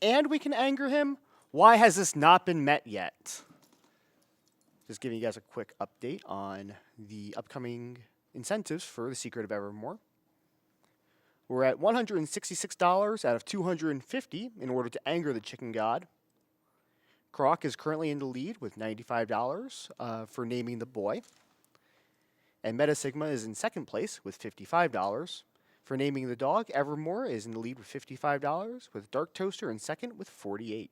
and we can anger him. Why has this not been met yet? Just giving you guys a quick update on the upcoming incentives for the Secret of Evermore. We're at $166 out of $250 in order to anger the chicken god. Croc is currently in the lead with $95 for naming the boy. And MetaSigma is in second place with $55. For naming the dog, Evermore is in the lead with $55, with Dark Toaster in second with $48.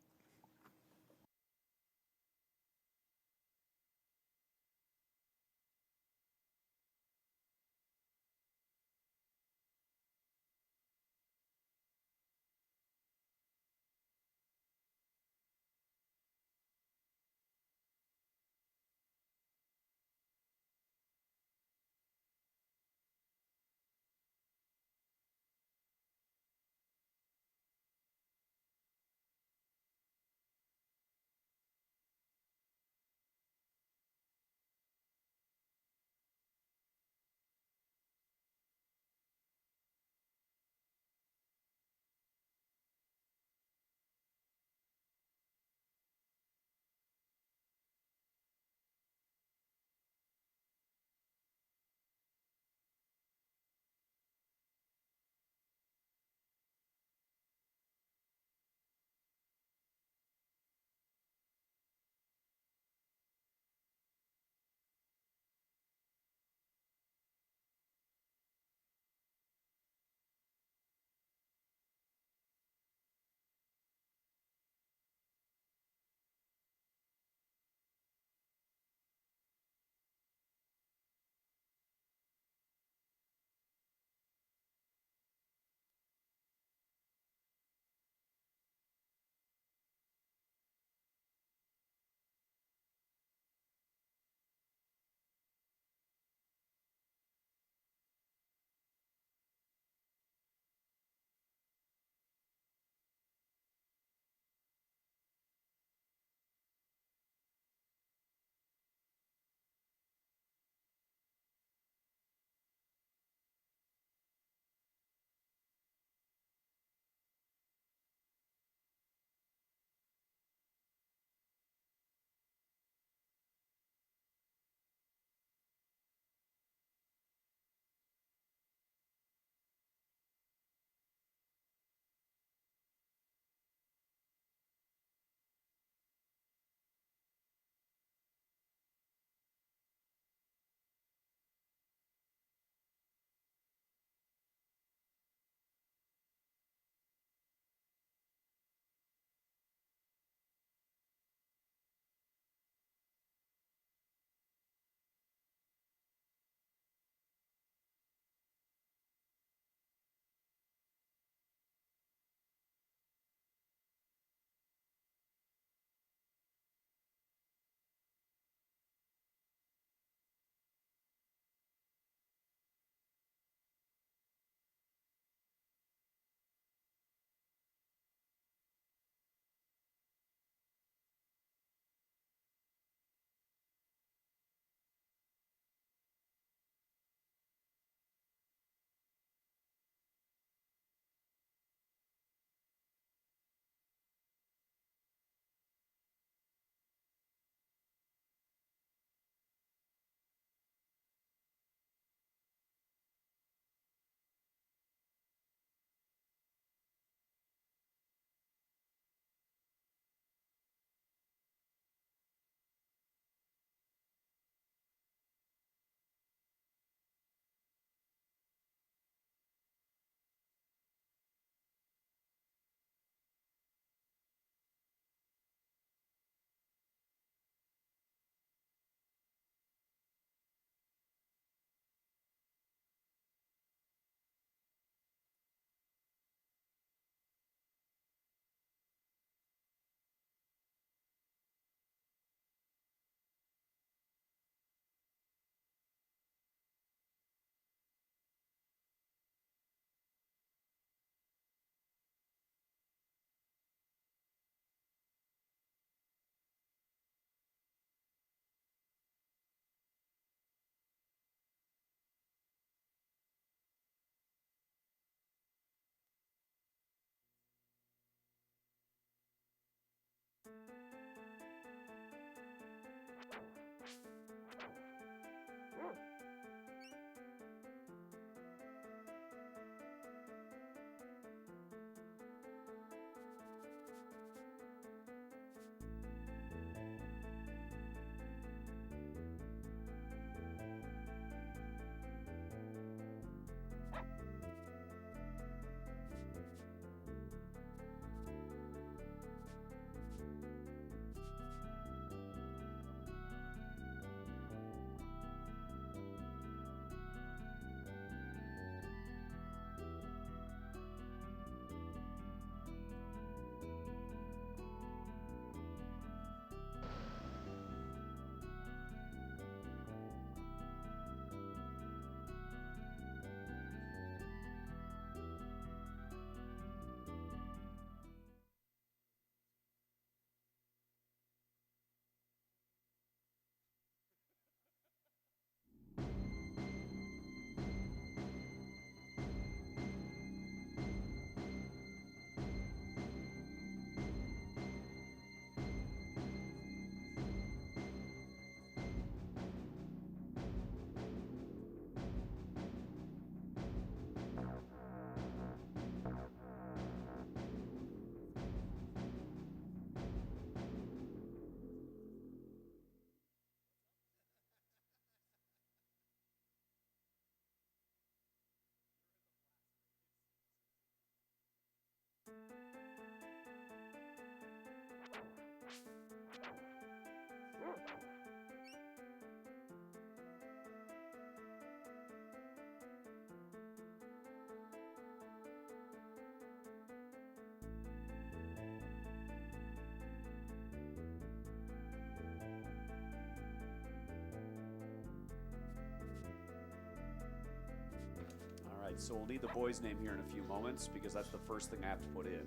All right, so we'll need the boy's name here in a few moments because that's the first thing I have to put in.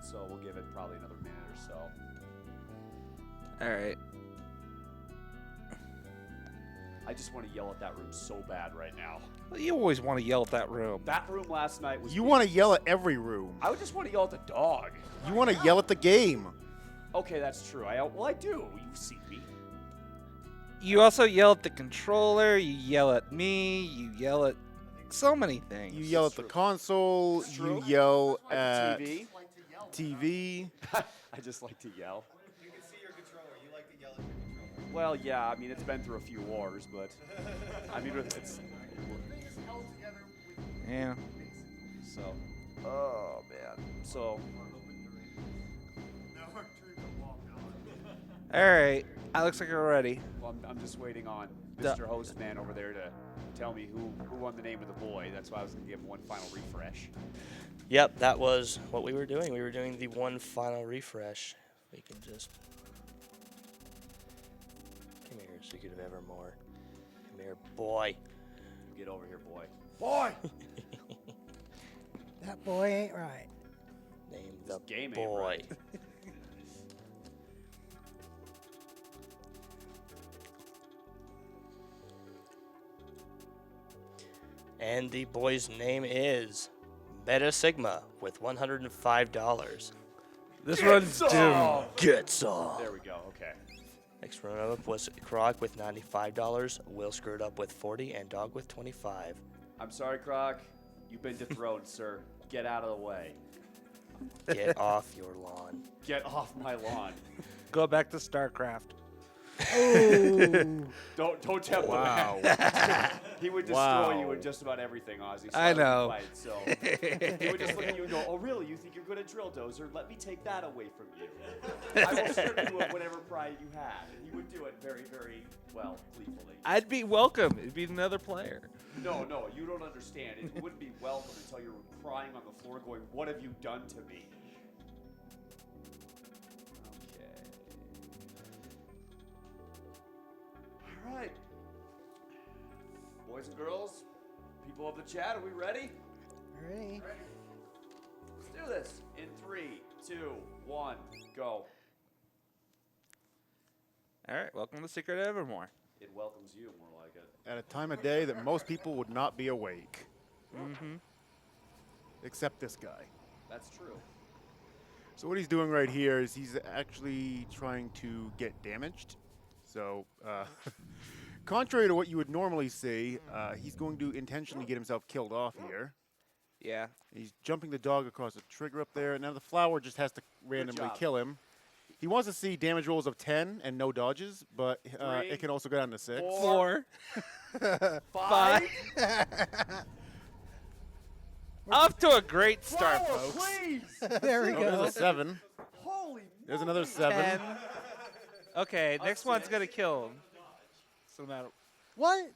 So we'll give it probably another minute or so. All right. I just want to yell at that room so bad right now. Well, you always want to yell at that room. That room last night was... You want to yell at every room. I would just want to yell at the dog. You want to yell at the game. Okay, that's true. Well, I do. You've seen me. You also yell at the controller. You yell at me. You yell at so many things. You yell at the console. It's true. You yell At at the TV. TV. I just like to yell. You can see your controller. You like to yell at your controller. Well, yeah. I mean, it's been through a few wars, but I mean, it's. Yeah. So. Oh man. So. All right. That looks like we're ready. Well, I'm just waiting on Mr. Hostman over there to tell me who won the name of the boy. That's why I was going to give him one final refresh. Yep, that was what we were doing. We were doing the one final refresh. We can just... Come here, Secret of Evermore. Come here, boy. Get over here, boy. Boy! That boy ain't right. Name This the game ain't boy. right. And the boy's name is MetaSigma with $105. This one's doomed. Get some. There we go. Okay. Next runner-up was Croc with $95, Will screwed up with $40, and Dog with $25. I'm sorry, Croc. You've been dethroned, sir. Get out of the way. Get off your lawn. Get off my lawn. Go back to StarCraft. Oh. Don't tempt Wow. him. He would destroy Wow. you in just about everything, Ozzy. So I wouldn't know. Fight, so he would just look at you and go, "Oh, really? You think you're good at drill dozer? Let me take that away from you. I will strip you of whatever pride you had." And he would do it very, very well, gleefully. I'd be welcome. It'd be another player. No, you don't understand. It wouldn't be welcome until you were crying on the floor, going, "What have you done to me?" Okay. All right. Boys and girls, people of the chat, are we ready? Ready? Let's do this. In 3, 2, 1, go. All right. Welcome to Secret of Evermore. It welcomes you, more like it. At a time of day that most people would not be awake. Mm-hmm. Except this guy. That's true. So what he's doing right here is he's actually trying to get damaged. So, contrary to what you would normally see, he's going to intentionally get himself killed off here. Yeah. He's jumping the dog across the trigger up there. Now the flower just has to randomly job. kill him. He wants to see damage rolls of 10 and no dodges, but 3, it can also go down to 6. 4, 5. Off to a great start, Flower, folks. please. There we Oh, there's go. a 7. Holy There's another 7. 10. Okay, A next one's 6. gonna kill him. So now, What?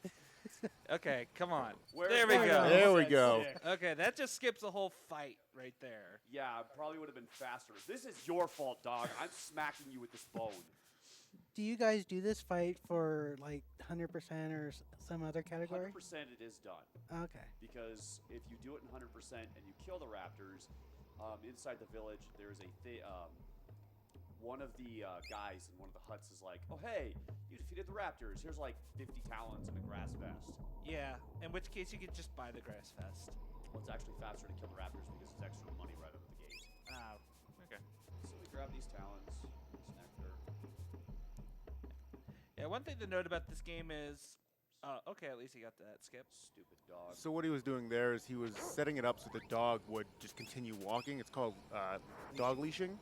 okay, come on. Where- There we There we go. go. There we go. Okay, that just skips a whole fight right there. Yeah, probably would have been faster. This is your fault, dog. I'm smacking you with this bone. Do you guys do this fight for like 100% or some other category? 100% it is done. Okay. Because if you do it in 100% and you kill the raptors, inside the village, there's a one of the guys in one of the huts is like, "Oh, hey, you defeated the raptors. Here's like 50 talons and a grass vest." Yeah, in which case you could just buy the grass fest. Well, it's actually faster to kill the raptors because it's extra money right out of the gate. Oh, okay. So we grab these talons, this nectar. Yeah, one thing to note about this game is, okay, at least he got that skip. Stupid dog. So what he was doing there is he was setting it up so the dog would just continue walking. It's called dog leashing.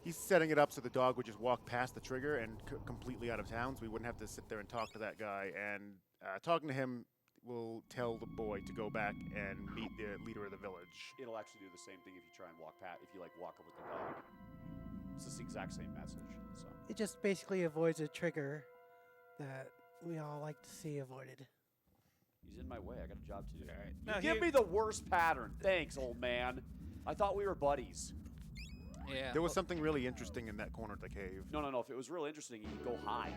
He's setting it up so the dog would just walk past the trigger and completely out of town, so we wouldn't have to sit there and talk to that guy. And talking to him will tell the boy to go back and meet the leader of the village. It'll actually do the same thing if you try and walk past, if you like walk up with the dog. It's just the exact same message. So It just basically avoids a trigger that we all like to see avoided. he's in my way. I got a job to do. Alright. You Now give here- me the worst pattern. Thanks, old man. I thought we were buddies. Yeah. There was something really interesting in that corner of the cave. No. If it was real interesting, he'd go high.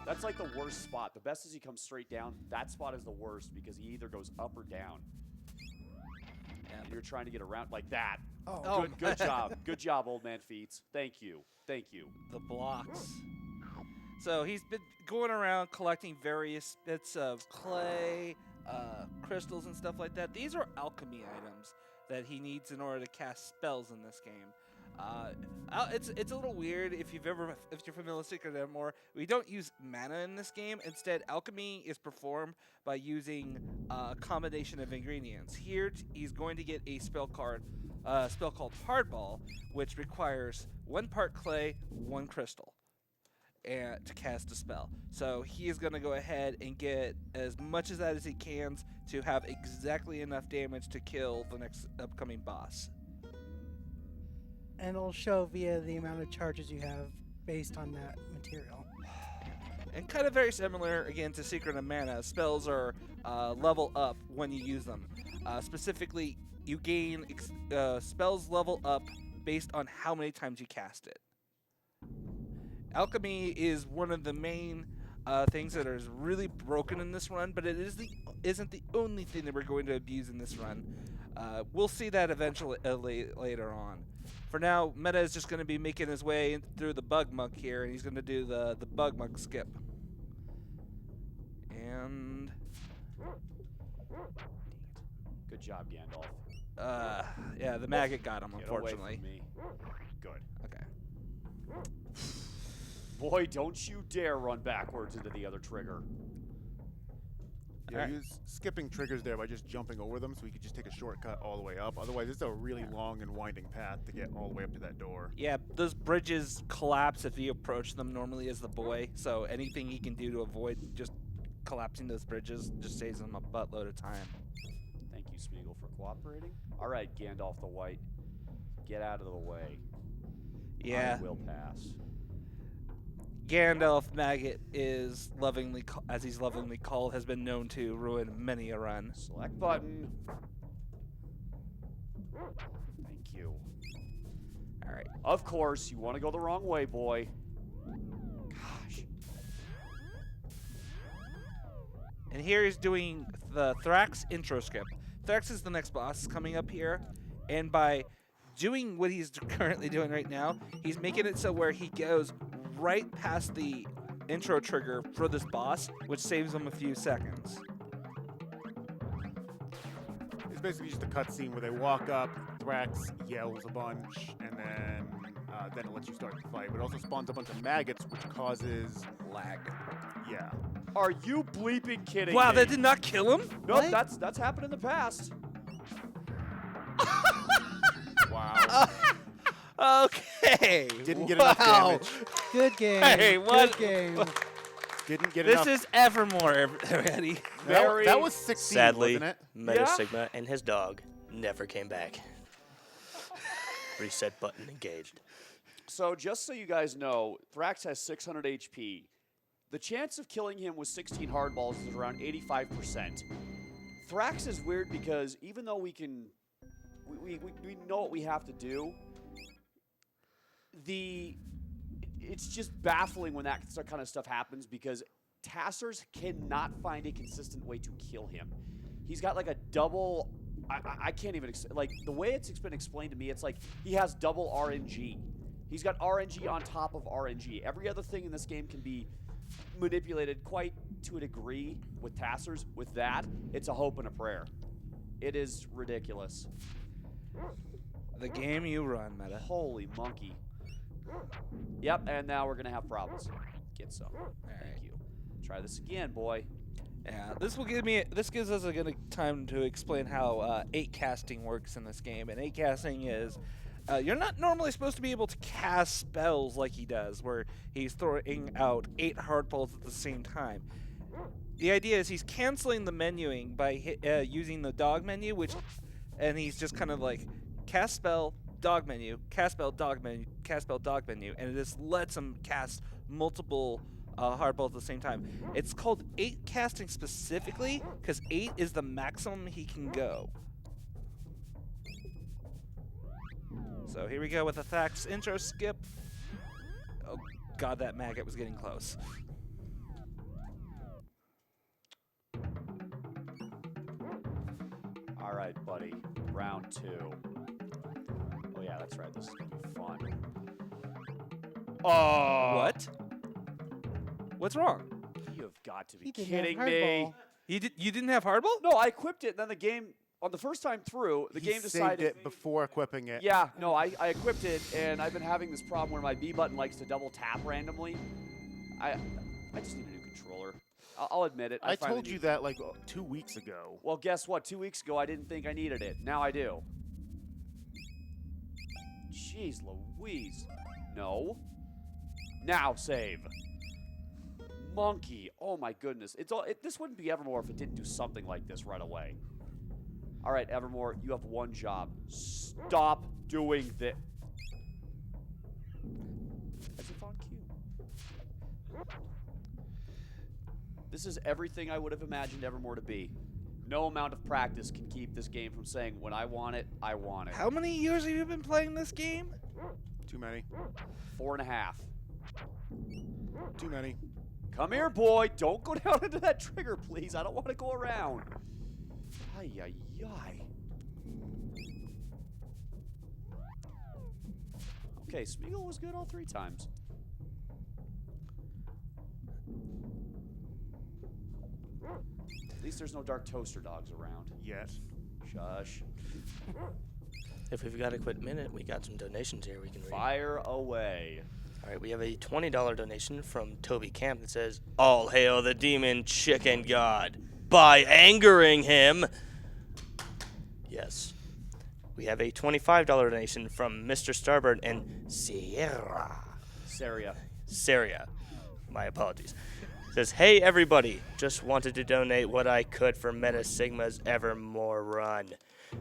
That's like the worst spot. The best is he comes straight down. That spot is the worst because he either goes up or down. And you're trying to get around like that. Oh. Good job. Good job, old man Feats. Thank you. The blocks. So he's been going around collecting various bits of clay, crystals, and stuff like that. These are alchemy items that he needs in order to cast spells in this game. It's a little weird if you're familiar with Secret of Evermore. We don't use mana in this game. Instead, alchemy is performed by using a combination of ingredients. Here, he's going to get a spell called Hardball, which requires 1 part clay, 1 crystal, and to cast a spell. So he is going to go ahead and get as much of that as he can to have exactly enough damage to kill the next upcoming boss. And it'll show via the amount of charges you have based on that material. And kind of very similar, again, to Secret of Mana, spells are level up when you use them. Specifically, you gain spells level up based on how many times you cast it. Alchemy is one of the main things that is really broken in this run, but it isn't the only thing that we're going to abuse in this run. We'll see that eventually later on. For now, Meta is just going to be making his way through the bug monk here, and he's going to do the bug monk skip. And Good job, Gandalf. yeah, the maggot got him, Get unfortunately. away from me. Good. Okay. Boy, don't you dare run backwards into the other trigger. Yeah, Alright. he was skipping triggers there by just jumping over them, so he could just take a shortcut all the way up. Otherwise, it's a really long and winding path to get all the way up to that door. Yeah, those bridges collapse if you approach them normally as the boy, so anything he can do to avoid just collapsing those bridges just saves him a buttload of time. Thank you, Smeagol, for cooperating. All right, Gandalf the White, get out of the way. Yeah. I will pass. Gandalf Maggot is as he's lovingly called, has been known to ruin many a run. Select button. Thank you. All right. Of course, you want to go the wrong way, boy. Gosh. And here he's doing the Thrax intro skip. Thrax is the next boss coming up here, and by doing what he's currently doing right now, he's making it so where he goes right past the intro trigger for this boss, which saves him a few seconds. It's basically just a cutscene where they walk up, Thrax yells a bunch, and then it lets you start the fight. But it also spawns a bunch of maggots, which causes Lag. yeah. Are you bleeping kidding Wow, me? that did not kill him? Nope, What? that's happened in the past. Wow. Okay. Didn't get enough Wow. damage. Good game. Hey, what- Good game. Didn't get This enough. is Evermore already. Very- that was 16, Sadly, wasn't it? MetaSigma and his dog never came back. Reset button engaged. So just so you guys know, Thrax has 600 HP. The chance of killing him with 16 hardballs is around 85%. Thrax is weird because even though we know what we have to do, it's just baffling when that kind of stuff happens because Tassers cannot find a consistent way to kill him. He's got like a double. I can't even like the way it's been explained to me. It's like he has double RNG. He's got RNG on top of RNG. Every other thing in this game can be manipulated quite to a degree with Tassers. With that, it's a hope and a prayer. It is ridiculous. The game you run, Meta. Holy monkey. Yep, and now we're gonna have problems. Get some. Thank you. Try this again, boy. Yeah, this gives us a good time to explain how 8 casting works in this game. And 8 casting is you're not normally supposed to be able to cast spells like he does, where he's throwing out 8 hard balls at the same time. The idea is he's canceling the menuing by using the dog menu, and he's just kind of like cast spell, dog menu, cast spell dog menu, cast spell dog menu, and it just lets him cast multiple hardballs at the same time. It's called 8 casting specifically because 8 is the maximum he can go. So here we go with the Thax intro skip. Oh god, that maggot was getting close. All right, buddy. Round 2. Oh yeah, that's right. This is gonna be fun. Oh, What? What's wrong? You have got to be He didn't have kidding me. hardball. You didn't have hardball? No, I equipped it. Then the game on the first time through, the He game saved decided. it before equipping it. Yeah, no, I equipped it, and I've been having this problem where my B button likes to double tap randomly. I just need a new controller. I'll admit it. I finally told you need- that like 2 weeks ago. Well, guess what? 2 weeks ago, I didn't think I needed it. Now I do. Jeez Louise. No. Now save. Monkey. Oh my goodness. This wouldn't be Evermore if it didn't do something like this right away. All right, Evermore, you have one job. Stop doing this. As if on cue. This is everything I would have imagined Evermore to be. No amount of practice can keep this game from saying, when I want it, I want it. How many years have you been playing this game? Too many. 4.5. Too many. Come here, boy. Don't go down into that trigger, please. I don't want to go around. Ay, ay, ay. Okay, Smeagol was good all 3 times. At least there's no dark toaster dogs around. Yet. Shush. If we've got a quick minute, we got some donations here we can read. Fire away. All right, we have a $20 donation from Toby Camp that says, "All hail the demon chicken god by angering him." Yes. We have a $25 donation from Mr. Starboard and Saria. Saria. My apologies. Says, "Hey everybody, just wanted to donate what I could for MetaSigma's Evermore run.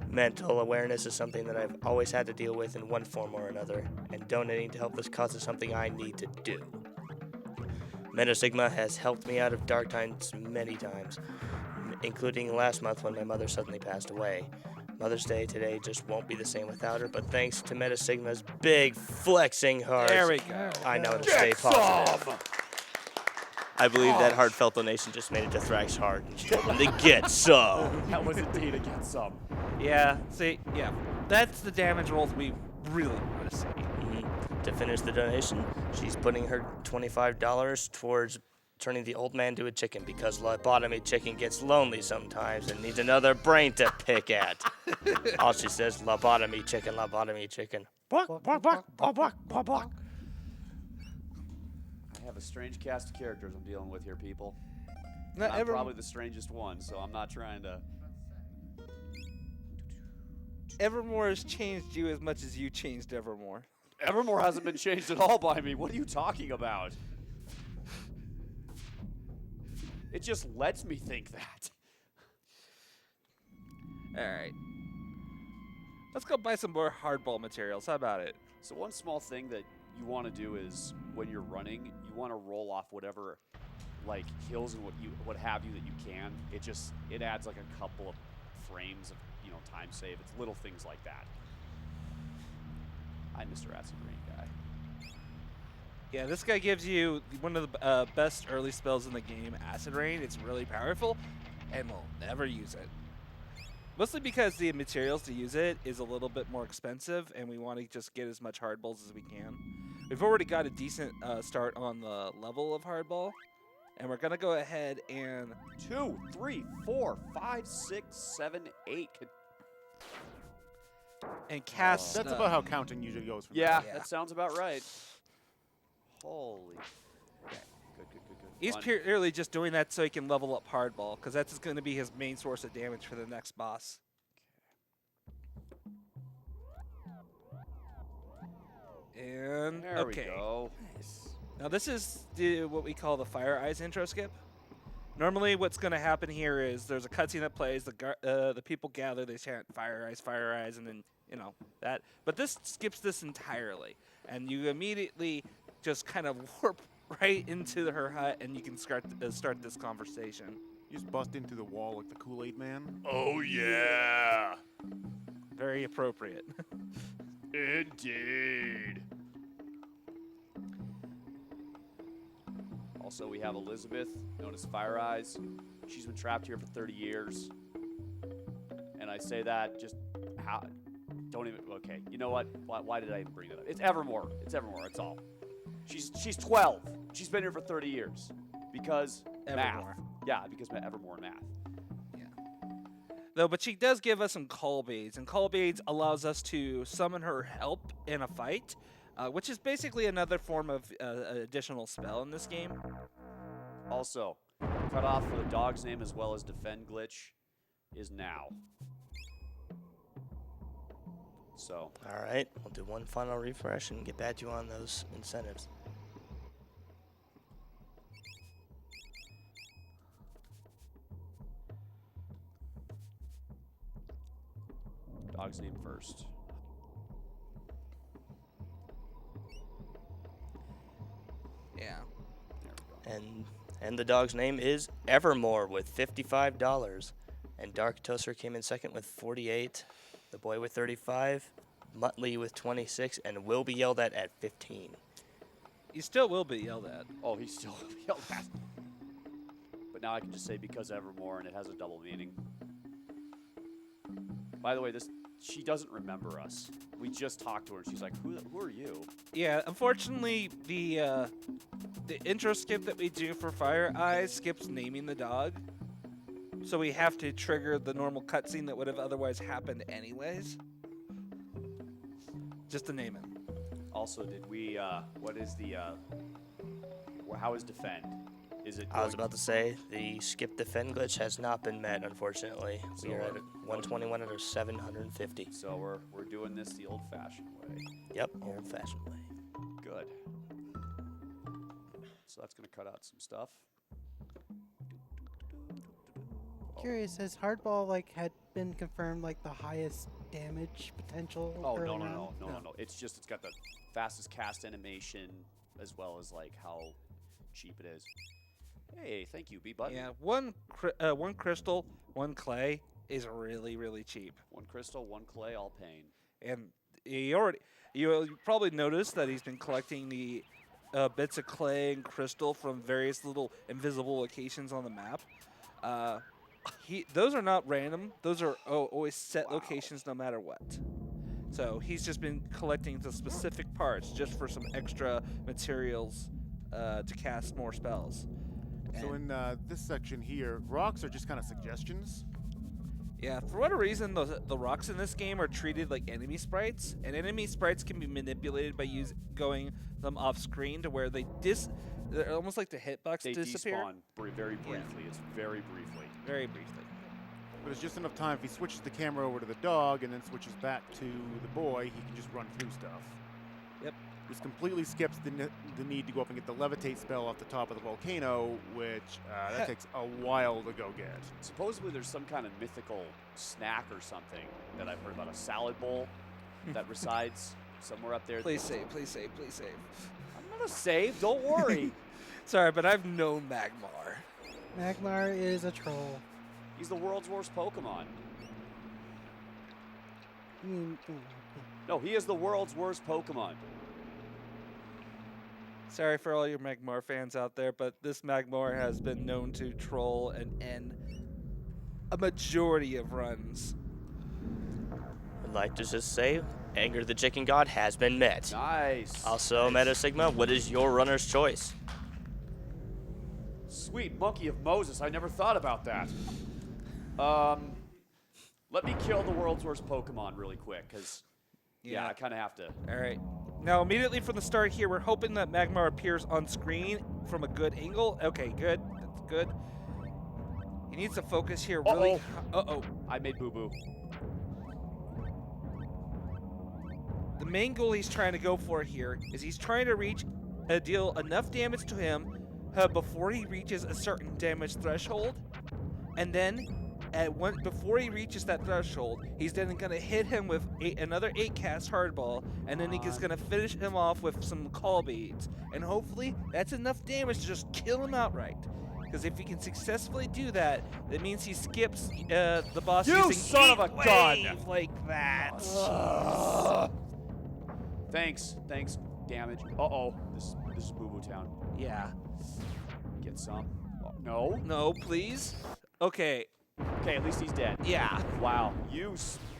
Mental awareness is something that I've always had to deal with in one form or another, and donating to help this cause is something I need to do. MetaSigma has helped me out of dark times many times, including last month when my mother suddenly passed away. Mother's Day today just won't be the same without her, but thanks to MetaSigma's big flexing heart, There we go. I know to stay positive. I believe that heartfelt donation just made it to Thrax's heart, and she told him to get some." That was indeed against some. Yeah, see, yeah. That's the damage rolls we really want to see. To finish the donation, she's putting her $25 towards turning the old man to a chicken because lobotomy chicken gets lonely sometimes and needs another brain to pick at. All she says, lobotomy chicken, lobotomy chicken. Bark, bark, bark, bark, bark, bark, bark. I have a strange cast of characters I'm dealing with here, people. Not And I'm Ever- probably the strangest one, so I'm not trying to... Evermore has changed you as much as you changed Evermore. Evermore hasn't been changed at all by me. What are you talking about? It just lets me think that. All right. Let's go buy some more hardball materials. How about it? So one small thing that you want to do is when you're running, you want to roll off whatever like hills and what have you that you can. It adds like a couple of frames of time save. It's little things like that. I'm Mr. Acid Rain guy. Yeah, this guy gives you one of the best early spells in the game, Acid Rain. It's really powerful, and we'll never use it. Mostly because the materials to use it is a little bit more expensive, and we want to just get as much hardballs as we can. We've already got a decent start on the level of hardball, and we're going to go ahead and... 2, 3, 4, 5, 6, 7, 8. And cast... That's about how counting usually goes. From Yeah, Yeah. that sounds about right. Holy. Okay. Good. He's Fun. purely just doing that so he can level up hardball, because that's going to be his main source of damage for the next boss. And There okay. we go. Now this is what we call the Fire Eyes intro skip. Normally, what's going to happen here is there's a cutscene that plays. The people gather, they chant Fire Eyes," and then you know, that. But this skips this entirely, and you immediately just kind of warp right into her hut, and you can start this conversation. You just bust into the wall like the Kool-Aid man. Oh yeah. Very appropriate. Indeed. Also, we have Elizabeth, known as Fire Eyes. She's been trapped here for 30 years. And I say that just how. Don't even. Okay, you know what? Why did I even bring that up? It's Evermore. It's Evermore. That's all. She's 12. She's been here for 30 years because Evermore. math. Yeah, because Evermore math. Though, but she does give us some call beads, and call beads allows us to summon her help in a fight, which is basically another form of additional spell in this game. Also, cutoff for the dog's name as well as defend glitch is now. So. All right, we'll do one final refresh and get back to you on those incentives. Dog's name first. Yeah. And the dog's name is Evermore with $55. And Dark Toaster came in second with 48. The boy with 35. Muttley with 26. And will be yelled at 15. You still will be yelled at. Oh, he's still yelled at. But now I can just say because Evermore, and it has a double meaning. By the way, she doesn't remember us. We just talked to her, and she's like, who are you? Yeah, unfortunately, the intro skip that we do for Fire Eyes skips naming the dog. So we have to trigger the normal cutscene that would have otherwise happened anyways. Just to name him. Also, did we, what is the, how is defend? Is it I was about to say, the skip defend glitch has not been met, unfortunately. So We are at 121 out of 750. So we're doing this the old-fashioned way. Yep, old-fashioned way. Good. So that's going to cut out some stuff. Curious, has Hardball had been confirmed the highest damage potential? Oh, early no. on? It's got the fastest cast animation as well as how cheap it is. Hey, thank you, B button. Yeah, one crystal, one clay is really, really cheap. One crystal, one clay, all pain. And you probably noticed that he's been collecting the bits of clay and crystal from various little invisible locations on the map. Those are not random. Those are always set locations no matter what. So he's just been collecting the specific parts just for some extra materials to cast more spells. So in this section here, rocks are just kind of suggestions. Yeah, for whatever reason, the rocks in this game are treated like enemy sprites, and enemy sprites can be manipulated by going them off screen to where they're almost like the hitbox They disappear. despawn very briefly. It's very briefly. Very briefly. But there's just enough time if he switches the camera over to the dog and then switches back to the boy, he can just run through stuff. Yep. This completely skips the need to go up and get the levitate spell off the top of the volcano, which that takes a while to go get. Supposedly there's some kind of mythical snack or something that I've heard about, a salad bowl that resides somewhere up there. Please save, please save, please save. I'm going to save, don't worry. Sorry, but I've known Magmar. Magmar is a troll. He's the world's worst Pokemon. I mean, No, he is the world's worst Pokemon. Sorry for all your Magmar fans out there, but this Magmar has been known to troll and end a majority of runs. I'd like to just say, Anger the Chicken God has been met. Nice. Also, MetaSigma, what is your runner's choice? Sweet monkey of Moses, I never thought about that. Let me kill the world's worst Pokemon really quick, because, yeah, I kind of have to. All right. Now, immediately from the start here, we're hoping that Magmar appears on screen from a good angle. Okay, good. That's good. He needs to focus here really. Uh-oh. I made boo-boo. The main goal he's trying to go for here is he's trying to deal enough damage to him before he reaches a certain damage threshold, and then before he reaches that threshold, he's then gonna hit him with another 8-cast hardball, and then he's gonna finish him off with some call baits, and hopefully that's enough damage to just kill him outright. Because if he can successfully do that, that means he skips the boss You using son of a Heat gun! Wave like that. Thanks. Damage. Uh-oh. This is Boo Boo Town. Yeah. Get some. Oh, no. No, please. Okay. Okay, at least he's dead. Yeah. Wow.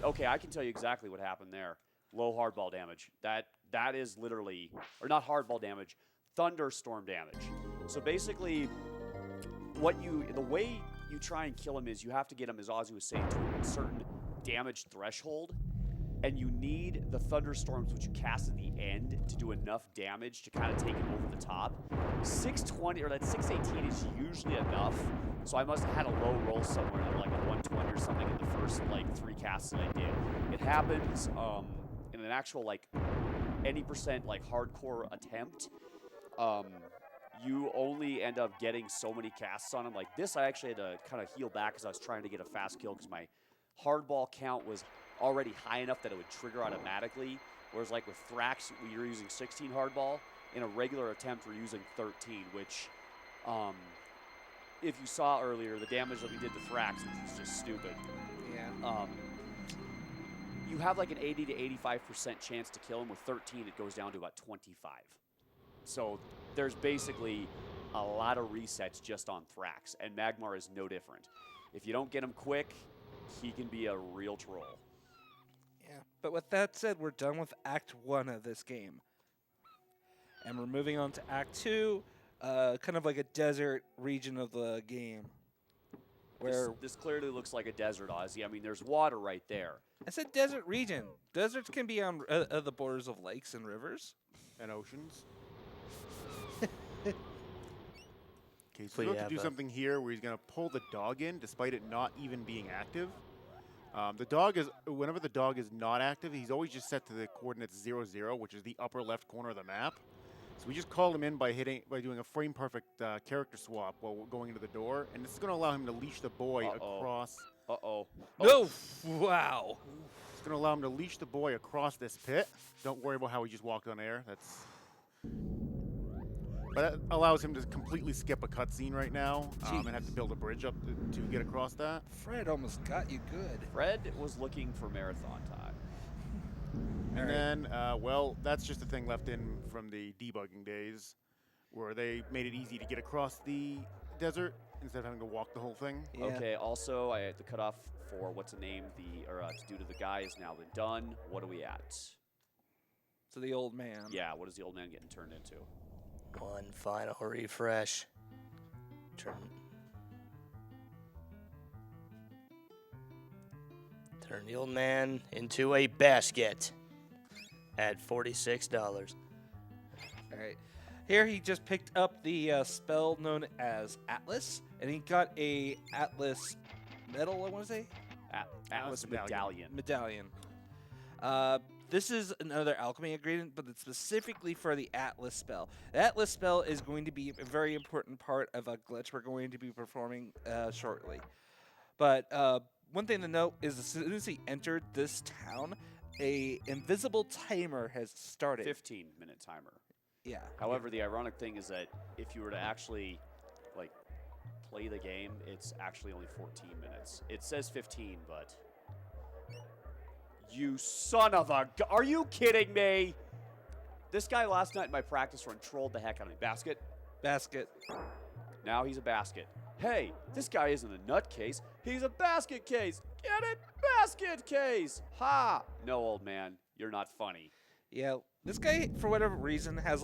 Okay, I can tell you exactly what happened there. Low hardball damage. That is literally, or not hardball damage, thunderstorm damage. So basically, the way you try and kill him is you have to get him, as Ozzy was saying, to a certain damage threshold, and you need the thunderstorms, which you cast at the end, to do enough damage to kind of take him over the top. 620 or that 618 is usually enough. So I must have had a low roll somewhere, like a 120 or something in the first 3 casts that I did. It happens in an actual any percent hardcore attempt. You only end up getting so many casts on him. Like this, I actually had to kind of heal back because I was trying to get a fast kill because my hardball count was already high enough that it would trigger automatically. Whereas with Thrax, you're using 16 hardball. In a regular attempt, we're using 13, which, if you saw earlier, the damage that we did to Thrax, which was just stupid. Yeah. You have an 80 to 85% chance to kill him. With 13, it goes down to about 25. So there's basically a lot of resets just on Thrax, and Magmar is no different. If you don't get him quick, he can be a real troll. Yeah. But with that said, we're done with Act 1 of this game. And we're moving on to Act 2, kind of like a desert region of the game. Where This clearly looks like a desert, Ozzy. I mean, there's water right there. I said desert region. Deserts can be on the borders of lakes and rivers. And oceans. Okay, so So he's you about to have do a- something here where he's going to pull the dog in despite it not even being active. The dog is, whenever the dog is not active, he's always just set to the coordinates 0, 0, which is the upper left corner of the map. So we just called him in by doing a frame perfect character swap while we're going into the door, and this is going to allow him to leash the boy across. Uh-oh. No! Wow. It's going to allow him to leash the boy across this pit. Don't worry about how he just walked on air. But that allows him to completely skip a cutscene right now and have to build a bridge up to get across that. Fred almost got you good. Fred was looking for marathon time. And then, well, that's just a thing left in from the debugging days, where they made it easy to get across the desert instead of having to walk the whole thing. Yeah. Okay, also, the cutoff for to do to the guy is now been done. What are we at? To the old man. Yeah, what is the old man getting turned into? One final refresh. Turn the old man into a basket at $46. All right. Here he just picked up the spell known as Atlas, and he got a Atlas medal, I want to say? Atlas Medallion. Medallion. This is another alchemy ingredient, but it's specifically for the Atlas spell. The Atlas spell is going to be a very important part of a glitch we're going to be performing shortly. But one thing to note is as soon as he entered this town, a invisible timer has started. 15-minute timer. Yeah. However, the ironic thing is that if you were to actually play the game, it's actually only 14 minutes. It says 15, but you son of a are you kidding me? This guy last night in my practice run trolled the heck out of me. Basket. Now he's a basket. Hey, this guy isn't a nutcase. He's a basket case. Get it? Basket case. Ha! No, old man, you're not funny. Yeah, this guy, for whatever reason, has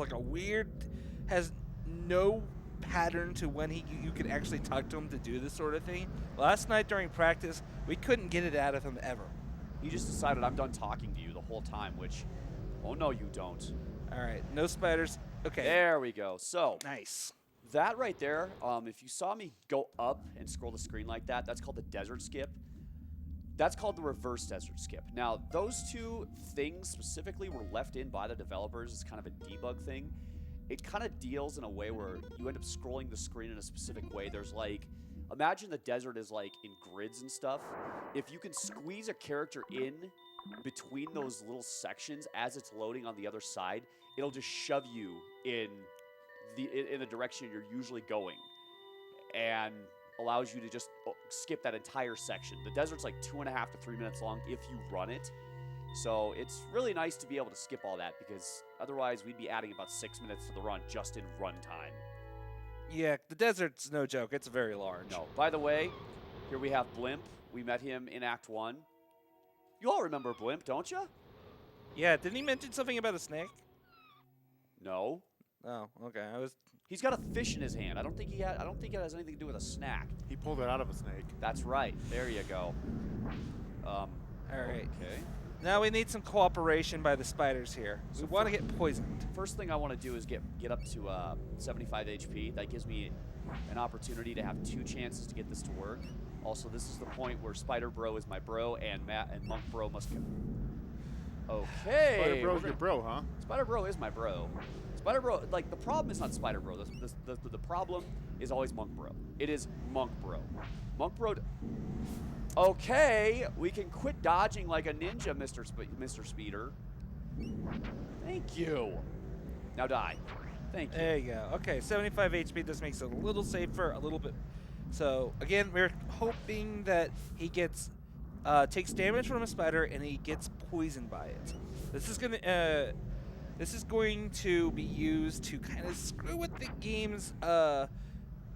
has no pattern to when you could actually talk to him to do this sort of thing. Last night during practice, we couldn't get it out of him ever. He just decided I'm done talking to you the whole time, which, oh no, you don't. All right, no spiders. Okay. There we go. So, Nice. that right there, if you saw me go up and scroll the screen like that, that's called the desert skip. That's called the reverse desert skip. Now, those two things specifically were left in by the developers as kind of a debug thing. It kind of deals in a way where you end up scrolling the screen in a specific way. There's imagine the desert is like in grids and stuff. If you can squeeze a character in between those little sections as it's loading on the other side, it'll just shove you in the direction you're usually going, and allows you to just skip that entire section. The desert's like 2.5 to 3 minutes long if you run it. So it's really nice to be able to skip all that, because otherwise we'd be adding about 6 minutes to the run just in run time. Yeah, the desert's no joke. It's very large. No. By the way, here we have Blimp. We met him in Act 1. You all remember Blimp, don't you? Yeah, didn't he mention something about a snake? No. Oh, okay. He's got a fish in his hand. I don't think it has anything to do with a snack. He pulled it out of a snake. That's right. There you go. All right. Okay. Now we need some cooperation by the spiders here. So We want to get poisoned. First thing I want to do is get up to 75 HP. That gives me an opportunity to have 2 chances to get this to work. Also, this is the point where Spider Bro is my bro, and Matt and Monk Bro must go. Okay. Spider Bro's your bro, huh? Spider Bro is my bro. Spider Bro, like, the problem is not Spider Bro. The problem is always Monk Bro. It is Monk Bro. Monk Bro. Okay, we can quit dodging like a ninja, Mr. Speeder. Thank you. Now die. Thank you. There you go. Okay, 75 HP. This makes it a little safer, a little bit. So again, we're hoping that he gets takes damage from a spider and he gets poisoned by it. This is going to be used to kind of screw with the game's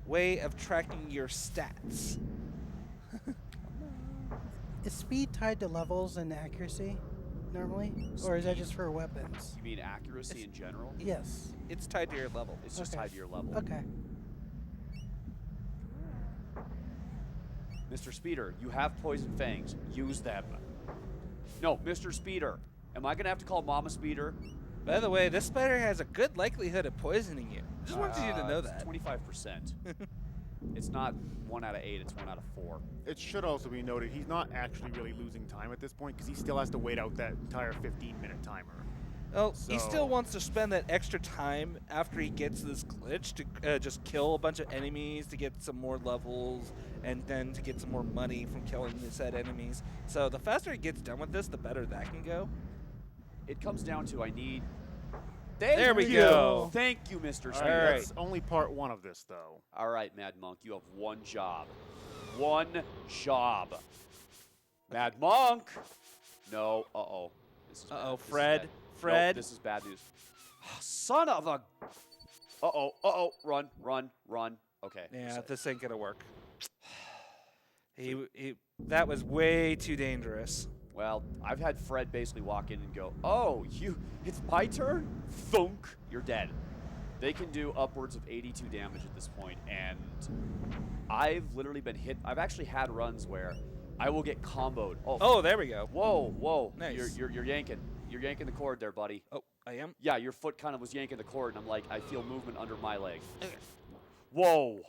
way of tracking your stats. Is speed tied to levels and accuracy normally? Or is that just for weapons? You mean accuracy in general? Yes. It's tied to your level. It's just Okay. tied to your level. Okay. Mr. Speeder, you have poison fangs. Use them. No, Mr. Speeder. Am I going to have to call Mama Speeder? By the way, this spider has a good likelihood of poisoning you. Just wanted you to know It's that. 25%. It's not 1 out of 8, it's 1 out of 4. It should also be noted he's not actually really losing time at this point because he still has to wait out that entire 15-minute timer. Well, he So- still wants to spend that extra time after he gets this glitch to just kill a bunch of enemies to get some more levels and then to get some more money from killing the said enemies. So the faster he gets done with this, the better that can go. It comes down to I need... There we Thank go. you. Thank you, Mr. All Speeder. right. That's only part 1 of this, though. All right, Mad Monk, you have 1 job. 1 job. Mad Monk! No, uh-oh. This is bad. Uh-oh, This is Fred. bad. Fred. Nope, this is bad news. Son of a... Uh-oh. Run. Okay. you're Yeah, safe. this ain't gonna work. That was way too dangerous. Well, I've had Fred basically walk in and go, oh, it's my turn? Thunk, you're dead. They can do upwards of 82 damage at this point, and I've literally been hit. I've actually had runs where I will get comboed. Oh, there we go. Whoa. Nice. You're yanking. You're yanking the cord there, buddy. Oh, I am? Yeah, your foot kind of was yanking the cord, and I'm like, I feel movement under my leg. Whoa.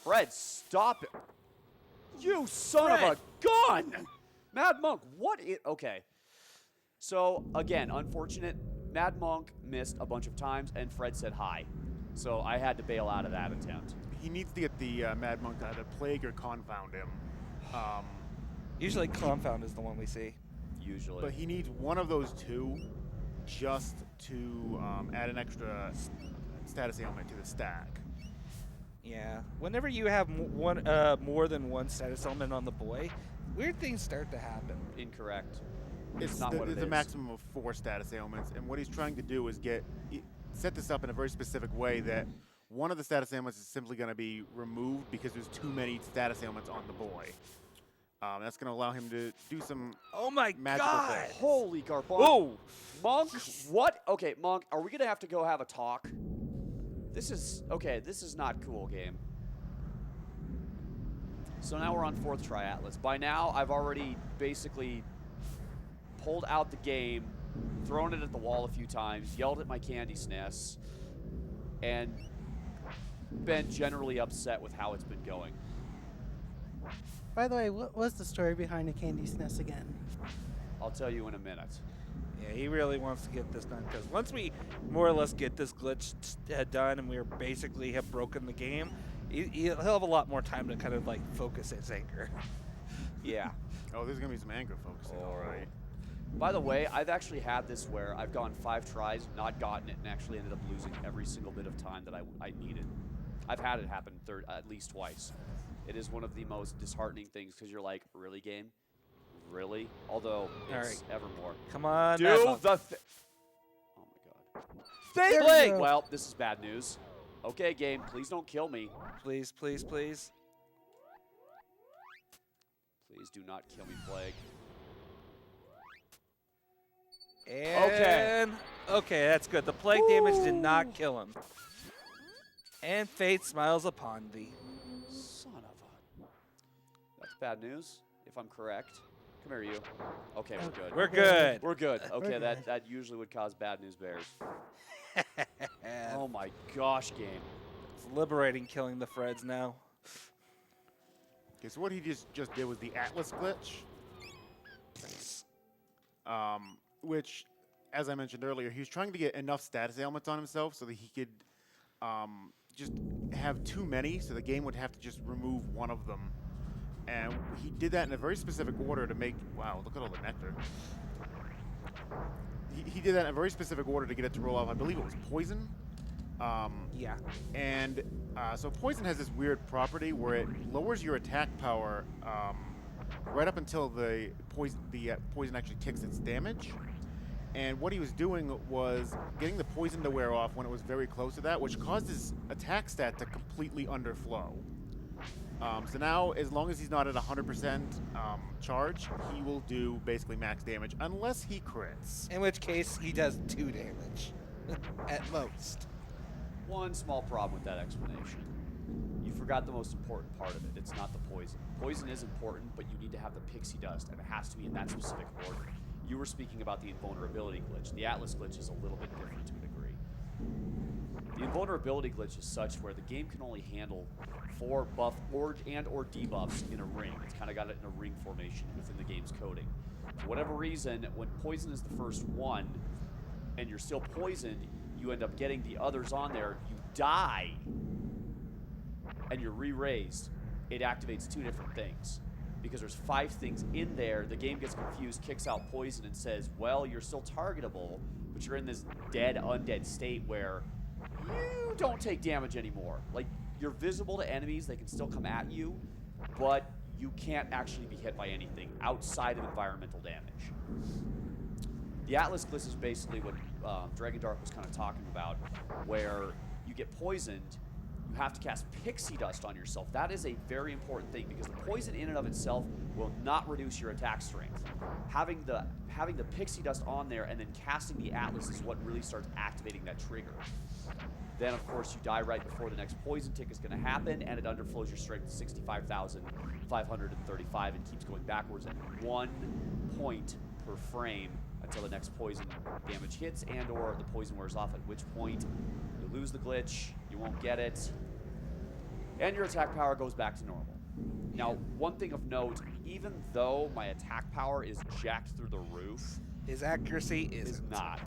Fred, stop it. You son of a gun! Mad Monk, okay. So, again, unfortunate. Mad Monk missed a bunch of times, and Fred said hi. So I had to bail out of that attempt. He needs to get the Mad Monk to either plague or confound him. Usually Confound is the one we see. Usually. But he needs one of those 2 just to add an extra status ailment to the stack. Yeah. Whenever you have more than one status element on the boy, weird things start to happen. Incorrect. It's not what it It's a is. maximum of 4 status ailments, and what he's trying to do is set this up in a very specific way that one of the status ailments is simply going to be removed because there's too many status ailments on the boy. That's going to allow him to do some Oh my magical god! things. Holy garbage. Whoa! Monk, what? Okay, Monk, are we going to have to go have a talk? This is not cool, game. So now we're on 4th Triatlas. By now, I've already basically pulled out the game, thrown it at the wall a few times, yelled at my candy SNES, and been generally upset with how it's been going. By the way, what was the story behind the Candy SNES again? I'll tell you in a minute. Yeah, he really wants to get this done because once we more or less get this glitch done and we're basically have broken the game, He'll have a lot more time to kind of like focus his anger. Yeah. Oh, there's gonna be some anger focusing. All right. By the way, I've actually had this where I've gone 5 tries, not gotten it, and actually ended up losing every single bit of time that I needed. I've had it happen at least twice. It is one of the most disheartening things because you're like, really, game? Really? Although it's Evermore. Come on, Do Madlock. the Oh my god. There we Blake! go. Well, this is bad news. Okay, game, please don't kill me. Please, please, please. Please do not kill me, Plague. And okay, that's good. The plague damage did not kill him. And fate smiles upon thee. Son of a... That's bad news, if I'm correct. Come here, you. Okay, we're good. We're good. We're good. Okay, good. that usually would cause bad news bears. Oh my gosh, game. It's liberating killing the Freds now. Okay, so what he just did was the Atlas glitch, which, as I mentioned earlier, he was trying to get enough status ailments on himself so that he could just have too many, so the game would have to just remove one of them. And he did that in a very specific order to make... Wow, look at all the nectar. He did that in a very specific order to get it to roll off. I believe it was poison. Yeah. And so poison has this weird property where it lowers your attack power right up until the poison actually kicks its damage. And what he was doing was getting the poison to wear off when it was very close to that, which caused his attack stat to completely underflow. So now, as long as he's not at 100% charge, he will do basically max damage, unless he crits. In which case, he does 2 damage at most. One small problem with that explanation. You forgot the most important part of it. It's not the poison. Poison is important, but you need to have the pixie dust, and it has to be in that specific order. You were speaking about the invulnerability glitch. The Atlas glitch is a little bit different to a degree. The invulnerability glitch is such where the game can only handle 4 buff or debuffs in a ring. It's kind of got it in a ring formation within the game's coding. For whatever reason, when poison is the first one, and you're still poisoned, you end up getting the others on there, you die, and you're re-raised. It activates 2 different things. Because there's 5 things in there, the game gets confused, kicks out poison, and says, well, you're still targetable, but you're in this dead, undead state where you don't take damage anymore. Like, you're visible to enemies, they can still come at you, but you can't actually be hit by anything outside of environmental damage. The Atlas glitch is basically what Dragon Dark was kind of talking about, where you get poisoned, you have to cast pixie dust on yourself. That is a very important thing because the poison in and of itself will not reduce your attack strength. Having the pixie dust on there and then casting the Atlas is what really starts activating that trigger. Then, of course, you die right before the next poison tick is going to happen, and it underflows your strength to 65,535 and keeps going backwards at 1 point per frame until the next poison damage hits and or the poison wears off, at which point you lose the glitch, you won't get it, and your attack power goes back to normal. Now, one thing of note, even though my attack power is jacked through the roof, His accuracy is not.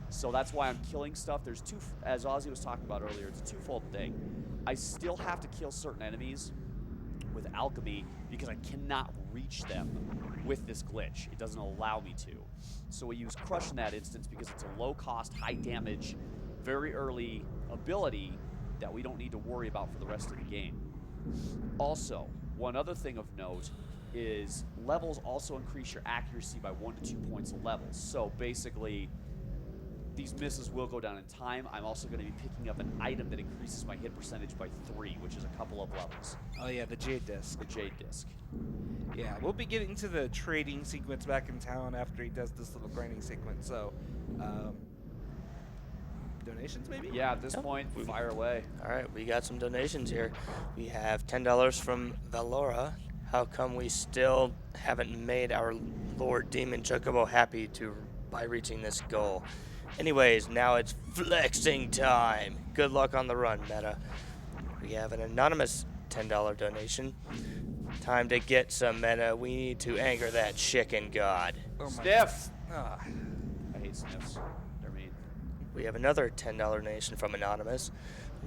So that's why I'm killing stuff. There's as Ozzy was talking about earlier, it's a twofold thing. I still have to kill certain enemies with alchemy because I cannot reach them with this glitch. It doesn't allow me to. So we use Crush in that instance because it's a low cost, high damage, very early ability that we don't need to worry about for the rest of the game. Also, one other thing of note is levels also increase your accuracy by 1 to 2 points of levels. So basically, these misses will go down in time. I'm also going to be picking up an item that increases my hit percentage by 3, which is a couple of levels. Oh yeah, the Jade Disc. The Jade Disc. Yeah, we'll be getting to the trading sequence back in town after he does this little grinding sequence. So, donations maybe? Yeah, at this point, fire away. All right, we got some donations here. We have $10 from Valora. How come we still haven't made our Lord Demon Chocobo happy by reaching this goal? Anyways, now it's flexing time. Good luck on the run, Meta. We have an anonymous $10 donation. Time to get some Meta. We need to anger that chicken god. Oh my Sniff! God. Ah. I hate sniffs. They're mean. We have another $10 donation from Anonymous.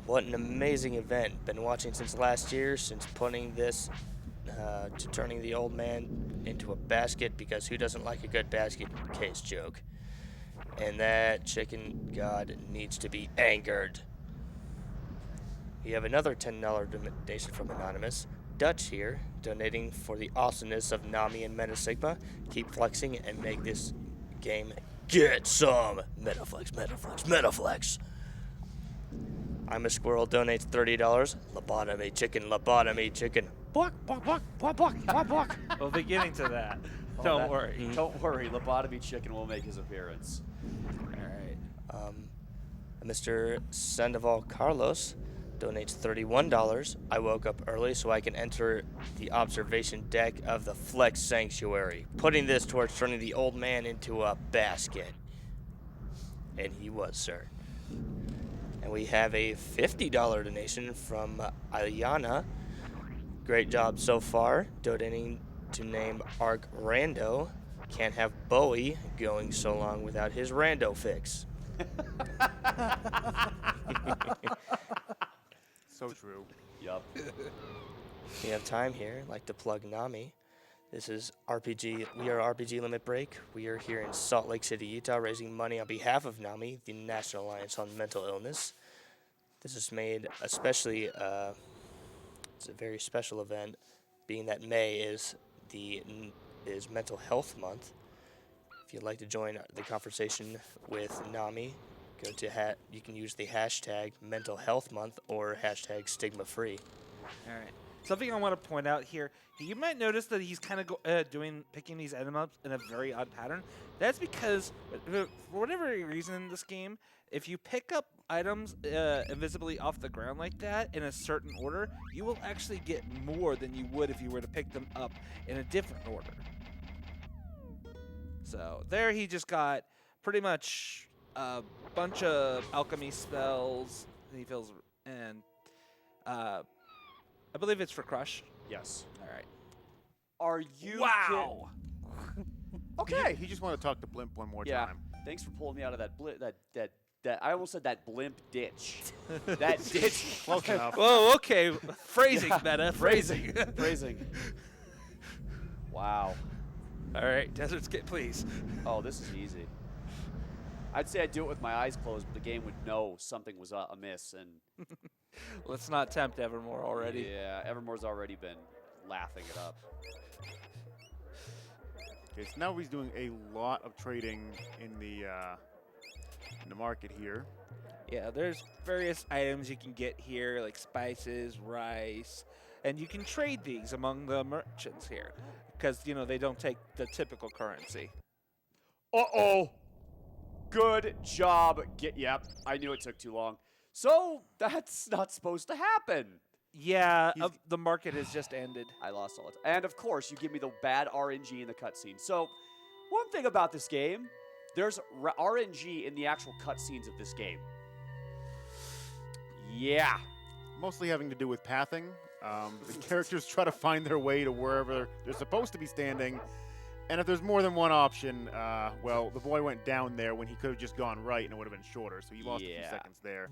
What an amazing event. Been watching since last year, since putting this to turning the old man into a basket, because who doesn't like a good basket case joke? And that chicken god needs to be angered. We have another $10 donation from Anonymous. Dutch here, donating for the awesomeness of Nami and MetaSigma. Keep flexing and make this game get some. Metaflex, Metaflex, Metaflex. I'm a Squirrel donates $30. Lobotomy chicken. Buck, buck, buck, buck, buck, buck, buck. We'll be getting to that. Oh, Don't worry. Don't worry. Lobotomy Chicken will make his appearance. All right. Mr. Sandoval Carlos donates $31. I woke up early so I can enter the observation deck of the Flex Sanctuary, putting this towards turning the old man into a basket. And he was, sir. And we have a $50 donation from Ayana. Great job so far, donating to name Arc Rando. Can't have Bowie going so long without his Rando fix. So true. Yup. We have time here. I'd like to plug Nami. This is RPG. We are RPG Limit Break. We are here in Salt Lake City, Utah, raising money on behalf of NAMI, the National Alliance on Mental Illness. This is made especially. It's a very special event, being that May is Mental Health Month. If you'd like to join the conversation with NAMI, go to you can use the hashtag Mental Health Month or hashtag Stigma Free. All right. Something I want to point out here, you might notice that he's kind of picking these items up in a very odd pattern. That's because, for whatever reason in this game, if you pick up items invisibly off the ground like that in a certain order, you will actually get more than you would if you were to pick them up in a different order. So there he just got pretty much a bunch of alchemy spells. He feels, and I believe it's for Crush. Yes. All right. Are you? Wow. Okay. He just wanted to talk to Blimp one more Yeah. time. Thanks for pulling me out of that that I almost said that blimp ditch. That ditch. Close enough. Whoa. Okay. Phrasing, Yeah, meta. Phrasing. Phrasing. Phrasing. Wow. All right. Desert Skit, please. Oh, this is easy. I'd say I'd do it with my eyes closed, but the game would know something was amiss, and Let's not tempt Evermore already. yeah, Evermore's already been laughing it up. Okay, so now he's doing a lot of trading in the market here. Yeah, there's various items you can get here, like spices, rice, and you can trade these among the merchants here, because they don't take the typical currency. Uh-oh. Good job. Yep, I knew it took too long. So, that's not supposed to happen. Yeah, the market has just ended. I lost all it. And of course, you give me the bad RNG in the cutscene. So, one thing about this game, there's RNG in the actual cutscenes of this game. Yeah. Mostly having to do with pathing. The characters try to find their way to wherever they're supposed to be standing. And if there's more than one option, well, the boy went down there when he could have just gone right and it would have been shorter. So he lost a few seconds there.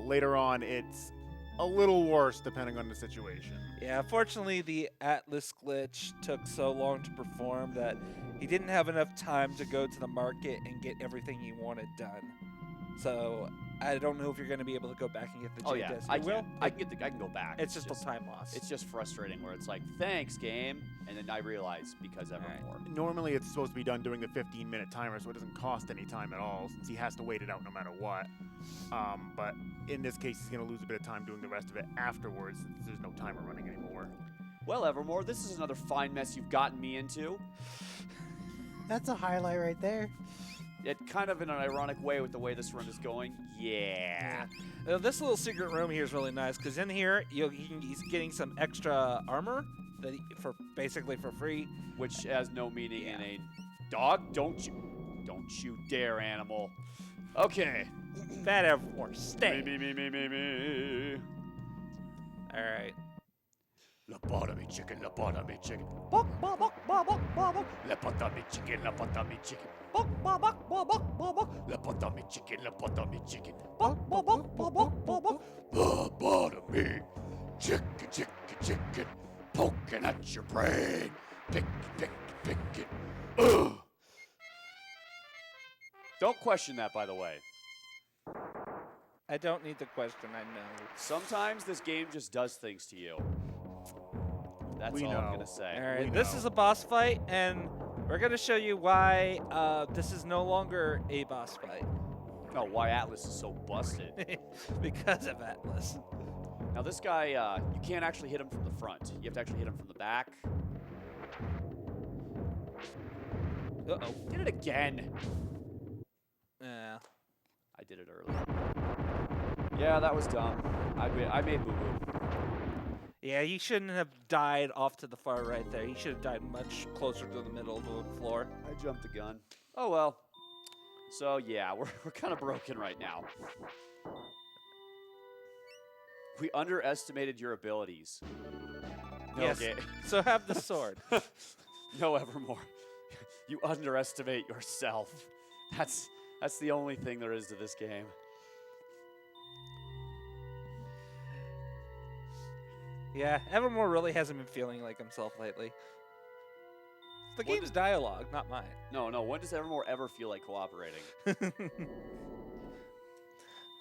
Later on, it's a little worse depending on the situation. Yeah, unfortunately, the Atlas glitch took so long to perform that he didn't have enough time to go to the market and get everything he wanted done. So I don't know if you're going to be able to go back and get the Oh J yeah, disc. I You will? can go back. It's just a time loss. It's just frustrating where it's like, thanks, game. And then I realize because Evermore. Normally, it's supposed to be done during the 15-minute timer, so it doesn't cost any time at all, since he has to wait it out no matter what. But in this case, he's going to lose a bit of time doing the rest of it afterwards, since there's no timer running anymore. Well, Evermore, this is another fine mess you've gotten me into. That's a highlight right there. It kind of in an ironic way with the way this run is going. Yeah. This little secret room here is really nice because in here he's getting some extra armor that basically for free. Which has no meaning in a dog. Don't you dare, animal. Okay. Bad Evermore, stay. Me. All right. Lobotomy chicken, lobotomy chicken. Bok, bok, bok, bok, bok, bok, bok. Lobotomy chicken, lobotomy chicken. Bok, bok, bok, bok, bok, bok, bok. Lobotomy chicken, lobotomy chicken. Bok, bok, bok, bok, bok, bok, bok. Lobotomy chicken, chicken, chicken. Poking at your brain. Pick, pick, pick it. Ugh. Don't question that, by the way. I don't need the question. I know. Sometimes this game just does things to you. That's We all I'm know. gonna say. All right, We this know. is a boss fight, and we're gonna show you why this is no longer a boss fight Oh, why Atlas is so busted. because of Atlas. Now this guy, you can't actually hit him from the front. You have to actually hit him from the back. Uh-oh. Did it again. Yeah. I did it early. Yeah, that was dumb. I made boo-boo. Yeah, he shouldn't have died off to the far right there. He should have died much closer to the middle of the floor. I jumped the gun. Oh well. So yeah, we're kind of broken right now. We underestimated your abilities. No, Yes. So have the sword. No, Evermore. You underestimate yourself. That's the only thing there is to this game. Yeah, Evermore really hasn't been feeling like himself lately. It's the What game's did- dialogue, not mine. No, when does Evermore ever feel like cooperating?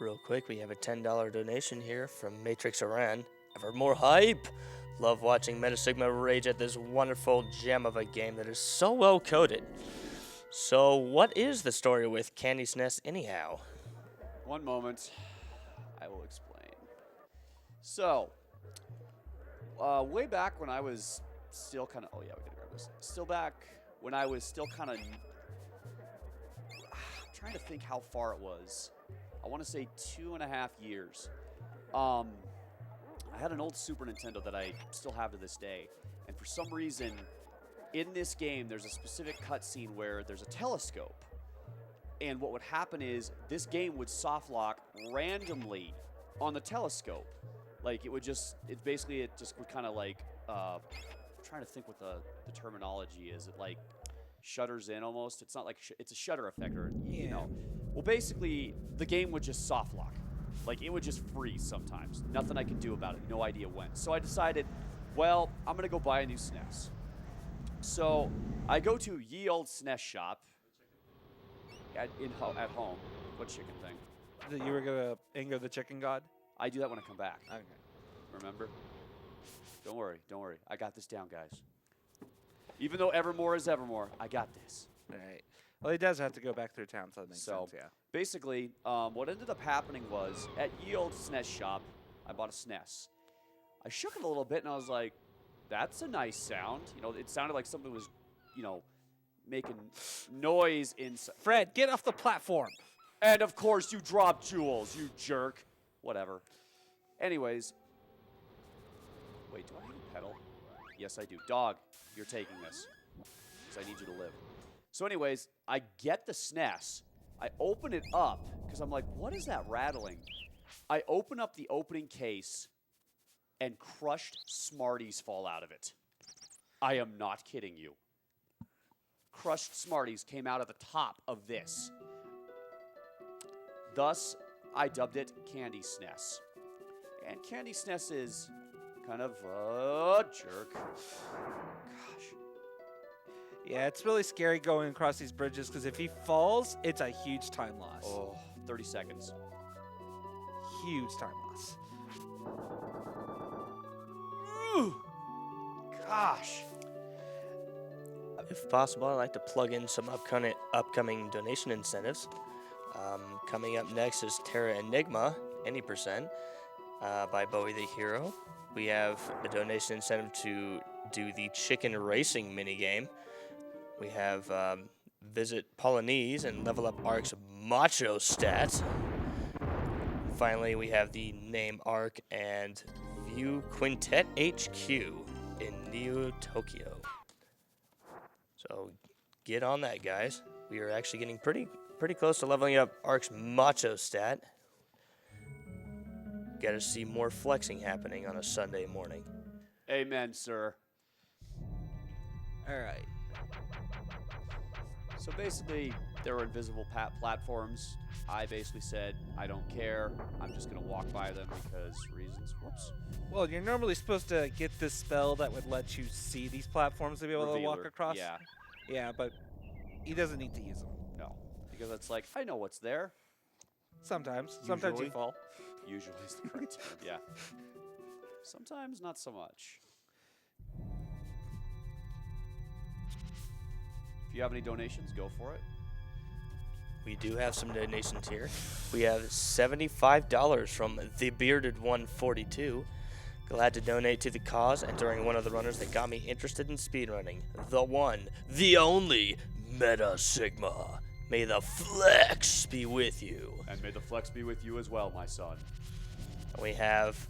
Real quick, we have a $10 donation here from Matrix Iran. Evermore hype! Love watching MetaSigma rage at this wonderful gem of a game that is so well coded. So, what is the story with Candy's Nest anyhow? One moment. I will explain. So, way back when I was still kind of... Oh, yeah, we gotta grab this. Still back when I was still kind of... I'm trying to think how far it was. I want to say 2.5 years. I had an old Super Nintendo that I still have to this day. And for some reason, in this game, there's a specific cutscene where there's a telescope. And what would happen is this game would soft lock randomly on the telescope. Like it just would kind of like, I'm trying to think what the terminology is. It like shutters in almost. It's not like, it's a shutter effect or, you know. Well, basically the game would just soft lock. Like it would just freeze sometimes. Nothing I could do about it. No idea when. So I decided, well, I'm going to go buy a new SNES. So I go to Ye Old SNES shop at home. What chicken thing? That you were gonna anger the chicken god? I do that when I come back. Okay. Remember? Don't worry. I got this down, guys. Even though Evermore is Evermore, I got this. All right. Well, he does have to go back through town, so that makes So sense, yeah. basically, what ended up happening was at Ye Old SNES shop, I bought a SNES. I shook it a little bit and I was like, that's a nice sound. You know, it sounded like something was, you know, making noise inside. Fred, get off the platform! And of course you dropped jewels, you jerk. Whatever. Anyways. Wait, do I have a pedal? Yes, I do. Dog, you're taking this. Because I need you to live. So anyways, I get the SNES. I open it up, because I'm like, what is that rattling? I open up the opening case, and crushed Smarties fall out of it. I am not kidding you. Crushed Smarties came out of the top of this. Thus, I dubbed it Candy SNES. And Candy SNES is kind of a jerk. Gosh. Yeah, it's really scary going across these bridges, because if he falls, it's a huge time loss. Oh, 30 seconds. Huge time loss. Ooh. Gosh. If possible, I'd like to plug in some upcoming donation incentives. Coming up next is Terra Enigma, any percent, by Bowie the Hero. We have a donation incentive to do the chicken racing minigame. We have visit Polynese and level up Ark's macho stats. Finally, we have the name Ark and view Quintet HQ in Neo Tokyo. So get on that, guys. We are actually getting pretty close to leveling up Ark's macho stat. Got to see more flexing happening on a Sunday morning. Amen, sir. All right. So basically, there were invisible platforms. I basically said, I don't care. I'm just going to walk by them because reasons. Whoops. Well, you're normally supposed to get this spell that would let you see these platforms to be able to walk Revealer. across. Yeah. Yeah, but he doesn't need to use them. No. Because it's like, I know what's there. Sometimes. Sometimes you Usually. fall. Usually is the correct term. Yeah. Sometimes not so much. If you have any donations, go for it. We do have some donations here. We have $75 from the Bearded 142. Glad to donate to the cause and during one of the runners that got me interested in speedrunning. The one, the only, MetaSigma. May the flex be with you. And may the flex be with you as well, my son. We have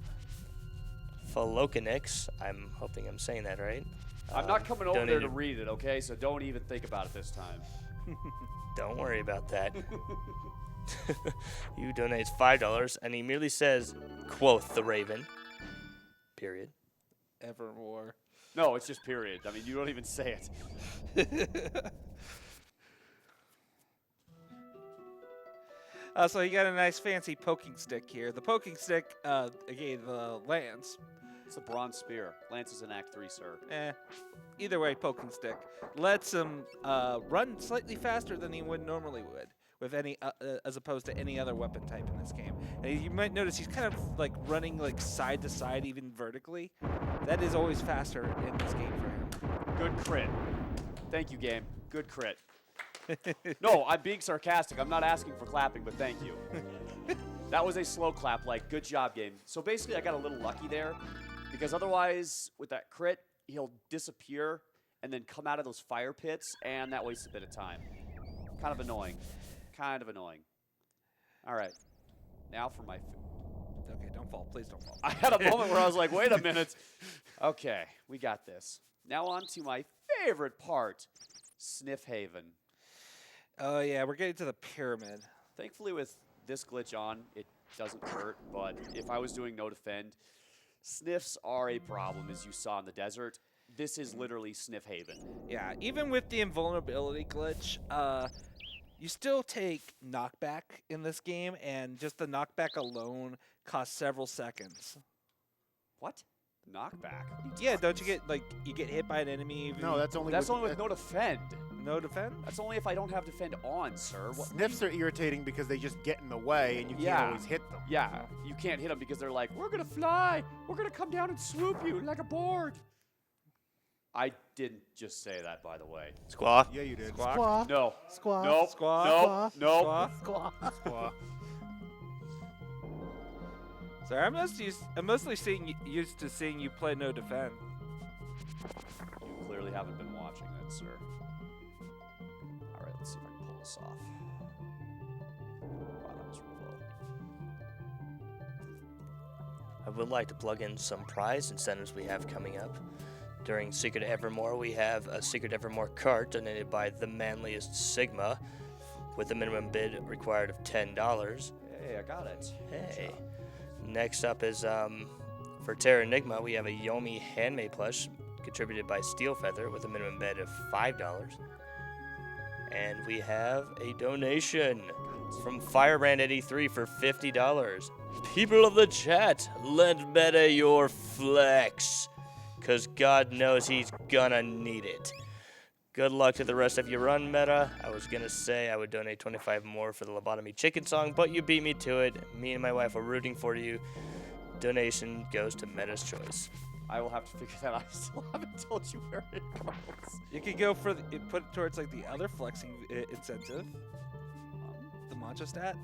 Philokinix. I'm hoping I'm saying that right. I'm not coming over there to donated- read it, okay? So don't even think about it this time. Don't worry about that. You donates $5 and he merely says, quoth the Raven. Period. Evermore. No, it's just period. I mean, you don't even say it. So you got a nice fancy poking stick here. The poking stick, again, the lance. It's a bronze spear. Lance is in Act 3, sir. Either way, poking stick lets him run slightly faster than he would normally would with any, as opposed to any other weapon type in this game. And you might notice he's kind of like running like side to side, even vertically. That is always faster in this game for him. Good crit. Thank you, game. Good crit. No, I'm being sarcastic. I'm not asking for clapping, but thank you. That was a slow clap, like, good job, game. So basically, I got a little lucky there, because otherwise, with that crit, he'll disappear and then come out of those fire pits, and that wastes a bit of time. Kind of annoying. Kind of annoying. All right. Now for my... Okay, don't fall. Please don't fall. I had a moment where I was like, wait a minute. Okay, we got this. Now on to my favorite part, Sniff Haven. Oh, yeah, we're getting to the pyramid. Thankfully, with this glitch on, it doesn't hurt, but if I was doing no defend, sniffs are a problem, as you saw in the desert. This is literally Sniff Haven. Yeah, even with the invulnerability glitch, you still take knockback in this game, and just the knockback alone costs several seconds. What? Knockback? Yeah, don't you get, like, you get hit by an enemy? Even No, that's only That's with, only with no defend. no defend? That's only if I don't have defend on, sir. What? Sniffs are irritating because they just get in the way and you can't Yeah. always hit them. Yeah, you can't hit them because they're like, we're going to fly. We're going to come down and swoop you like a board. I didn't just say that, by the way. Squaw. Yeah, you did. Squaw. No. Squaw. Nope. Squaw. Nope. Nope. Squaw. Squaw. Squaw. Sorry, I'm mostly used to seeing you play no defend. You clearly haven't been watching that, sir. All right, let's see if I can pull this off. Wow, that was real low. I would like to plug in some prize incentives we have coming up. During Secret Evermore, we have a Secret Evermore cart donated by the manliest Sigma with a minimum bid required of $10. Hey, I got it. Good Hey. job. Next up is for Terra Enigma, we have a Yomi handmade plush contributed by Steel Feather with a minimum bid of $5. And we have a donation from Firebrand83 for $50. People of the chat, lend Meta your flex, because God knows he's gonna need it. Good luck to the rest of your run, Meta. I was gonna say I would donate 25 more for the lobotomy chicken song, but you beat me to it. Me and my wife are rooting for you. Donation goes to Meta's choice. I will have to figure that out. I still haven't told you where it goes. You could go for put it towards like the other flexing incentive, the mantra stat.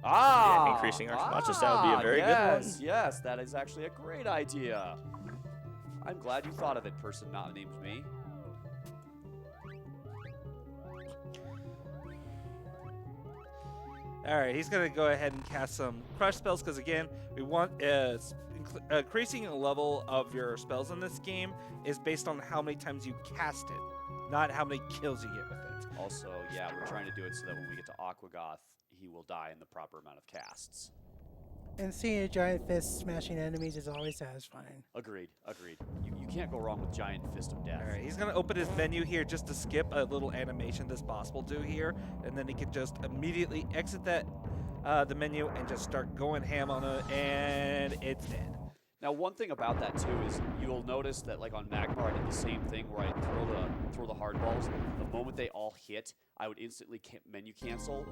Ah! Yeah, increasing our matcha stat would be a very good one. Yes, yes, that is actually a great idea. I'm glad you thought of it, person not named me. All right, he's gonna go ahead and cast some crush spells because again, we want increasing the level of your spells in this game is based on how many times you cast it, not how many kills you get with it. Also, yeah, we're trying to do it so that when we get to Aquagoth, he will die in the proper amount of casts. And seeing a giant fist smashing enemies is always satisfying. Agreed. You can't go wrong with Giant Fist of Death. All right, he's gonna open his menu here just to skip a little animation that's possible to here, and then he can just immediately exit that the menu and just start going ham on it, and it's dead. Now, one thing about that too is you'll notice that, like on Magmar, I did the same thing where I throw the hard balls. The moment they all hit, I would instantly menu cancel.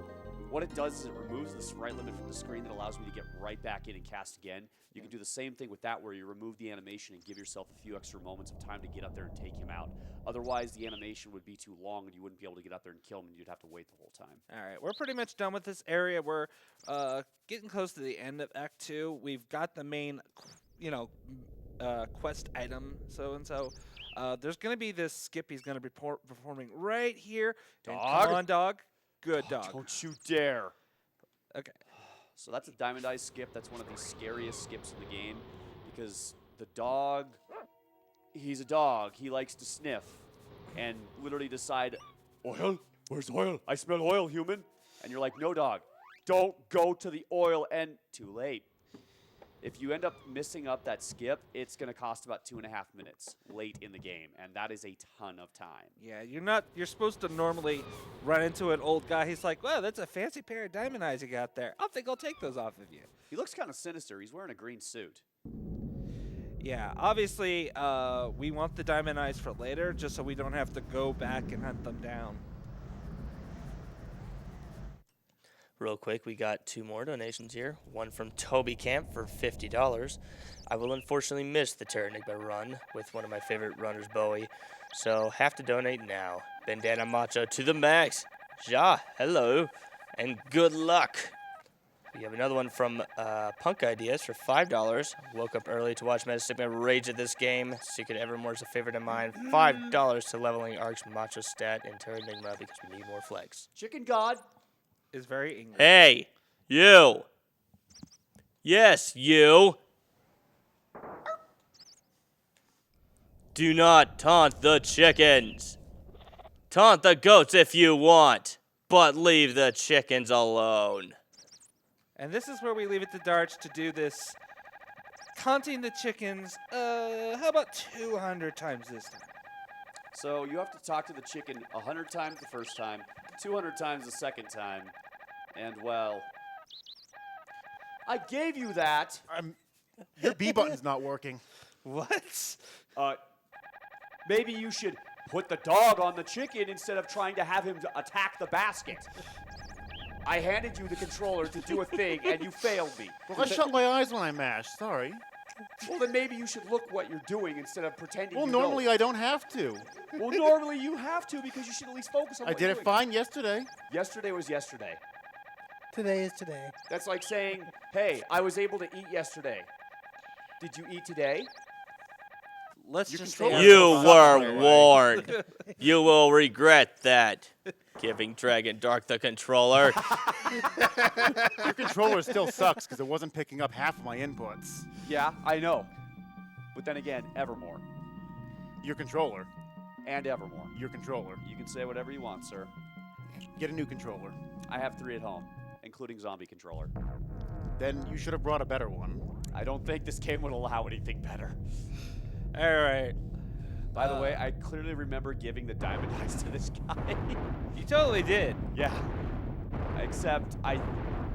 What it does is it removes the sprite limit from the screen that allows me to get right back in and cast again. You can do the same thing with that, where you remove the animation and give yourself a few extra moments of time to get up there and take him out. Otherwise, the animation would be too long and you wouldn't be able to get up there and kill him, and you'd have to wait the whole time. All right, we're pretty much done with this area. We're getting close to the end of Act 2. We've got the main, quest item, so-and-so. There's going to be this skip he's going to be performing right here. And Dog? come on, dog. Good dog. Don't you dare. Okay. So that's a Diamond Eyes skip. That's one of the scariest skips in the game because the dog, he's a dog. He likes to sniff and literally decide, oil? Where's oil? I smell oil, human. And you're like, no, dog. Don't go to the oil. And too late. If you end up missing up that skip, it's going to cost about 2.5 minutes late in the game, and that is a ton of time. Yeah, you're supposed to normally run into an old guy. He's like, well, that's a fancy pair of diamond eyes you got there. I think I'll take those off of you. He looks kind of sinister. He's wearing a green suit. Yeah, obviously, we want the diamond eyes for later, just so we don't have to go back and hunt them down. Real quick, we got 2 more donations here. One from Toby Camp for $50. I will unfortunately miss the Terranigma run with one of my favorite runners, Bowie, so have to donate now. Bandana Macho to the max. Ja, hello, and good luck. We have another one from Punk Ideas for $5. Woke up early to watch MetaSigma rage at this game. Secret Evermore is a favorite of mine. $5 to leveling Ark's Macho stat and Terranigma because we need more flex. Chicken God. Is very English. Hey, you. Yes, you. Do not taunt the chickens. Taunt the goats if you want, but leave the chickens alone. And this is where we leave it to Darch to do this. Taunting the chickens, how about 200 times this time? So you have to talk to the chicken 100 times the first time, 200 times the second time, and well, I gave you that. Your B button's not working. What? Maybe you should put the dog on the chicken instead of trying to have him to attack the basket. I handed you the controller to do a thing, and you failed me. Well, I shut my eyes when I mash. Sorry. Well, then maybe you should look what you're doing instead of pretending Well, you normally know. I don't have to. Well, normally you have to because you should at least focus on I what did you're it doing. fine yesterday. Yesterday was yesterday. Today is today. That's like saying, hey, I was able to eat yesterday. Did you eat today? Let's You just control stay it. out You of the were way. warned. You will regret that. Giving Dragon Dark the controller. Your controller still sucks because it wasn't picking up half of my inputs. Yeah, I know. But then again, Evermore. Your controller. And Evermore. Your controller. You can say whatever you want, sir. Get a new controller. I have 3 at home, including zombie controller. Then you should have brought a better one. I don't think this game would allow anything better. All right. By the way, I clearly remember giving the diamond eyes to this guy. You totally did. Yeah. Except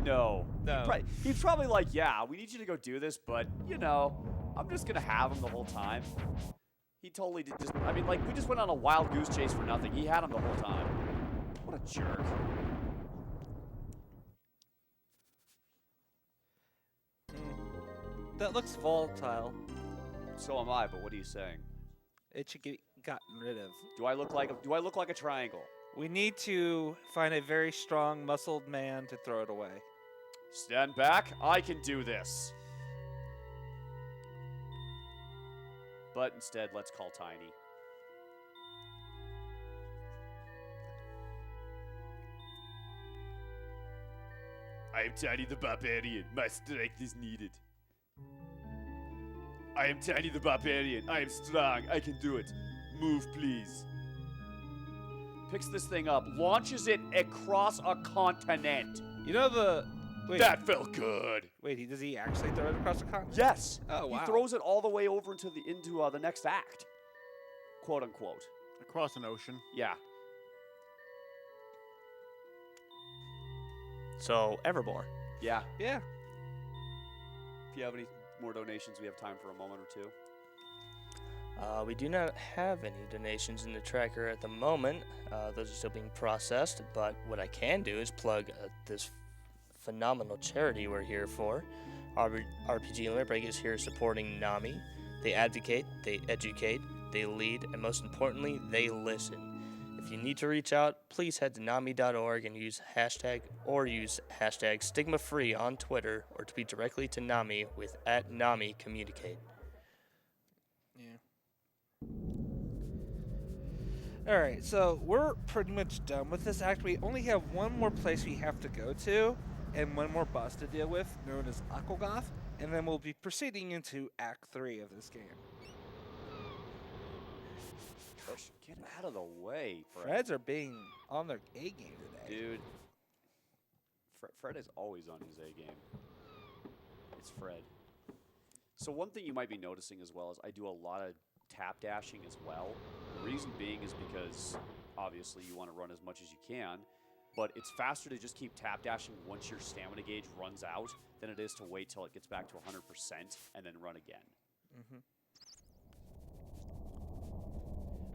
no. No. He's probably like, yeah, we need you to go do this, but, you know, I'm just going to have him the whole time. He totally did just, I mean, like, we just went on a wild goose chase for nothing. He had him the whole time. What a jerk. That looks volatile. So am I, but what are you saying? It should get gotten rid of. Do I look like a triangle? We need to find a very strong, muscled man to throw it away. Stand back. I can do this. But instead, let's call Tiny. I am Tiny the Barbarian. My strength is needed. I am Tiny the Barbarian. I am strong. I can do it. Move, please. Picks this thing up, launches it across a continent. You know Wait, That felt good. wait, does he actually throw it across the continent? Yes. Oh, wow. He throws it all the way over into the next act, quote unquote. Across an ocean. Yeah. So, Evermore. Yeah. Yeah. If you have any more donations, we have time for a moment or two. We do not have any donations in the tracker at the moment. Those are still being processed, but what I can do is plug this phenomenal charity we're here for. RPG Limit Break is here supporting NAMI. They advocate, they educate, they lead, and most importantly, they listen. If you need to reach out, please head to NAMI.org and use hashtag #StigmaFree on Twitter, or tweet directly to NAMI with @NAMICommunicate. Yeah. All right, so we're pretty much done with this act. We only have one more place we have to go to, and one more boss to deal with, known as Aquagoth, and then we'll be proceeding into Act 3 of this game. Get out of the way, Fred. Freds are being on their A game today. Dude. Fred is always on his A game. It's Fred. So one thing you might be noticing as well is I do a lot of tap dashing as well. The reason being is because obviously you want to run as much as you can, but it's faster to just keep tap dashing once your stamina gauge runs out than it is to wait till it gets back to 100% and then run again. Mm-hmm.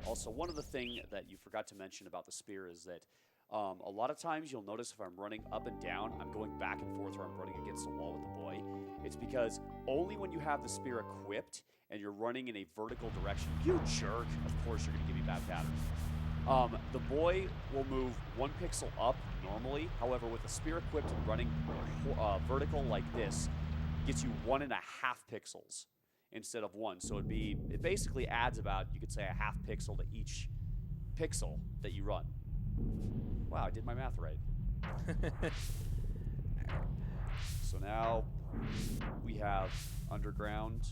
Also, one of the thing that you forgot to mention about the spear is that a lot of times you'll notice if I'm running up and down, I'm going back and forth or I'm running against the wall with the boy. It's because only when you have the spear equipped and you're running in a vertical direction, you jerk, of course you're going to give me bad pattern. The boy will move 1 pixel up normally. However, with the spear equipped and running vertical like this, gets you 1.5 pixels instead of 1. So it basically adds about, you could say, a half pixel to each pixel that you run. Wow, I did my math right. So now we have underground.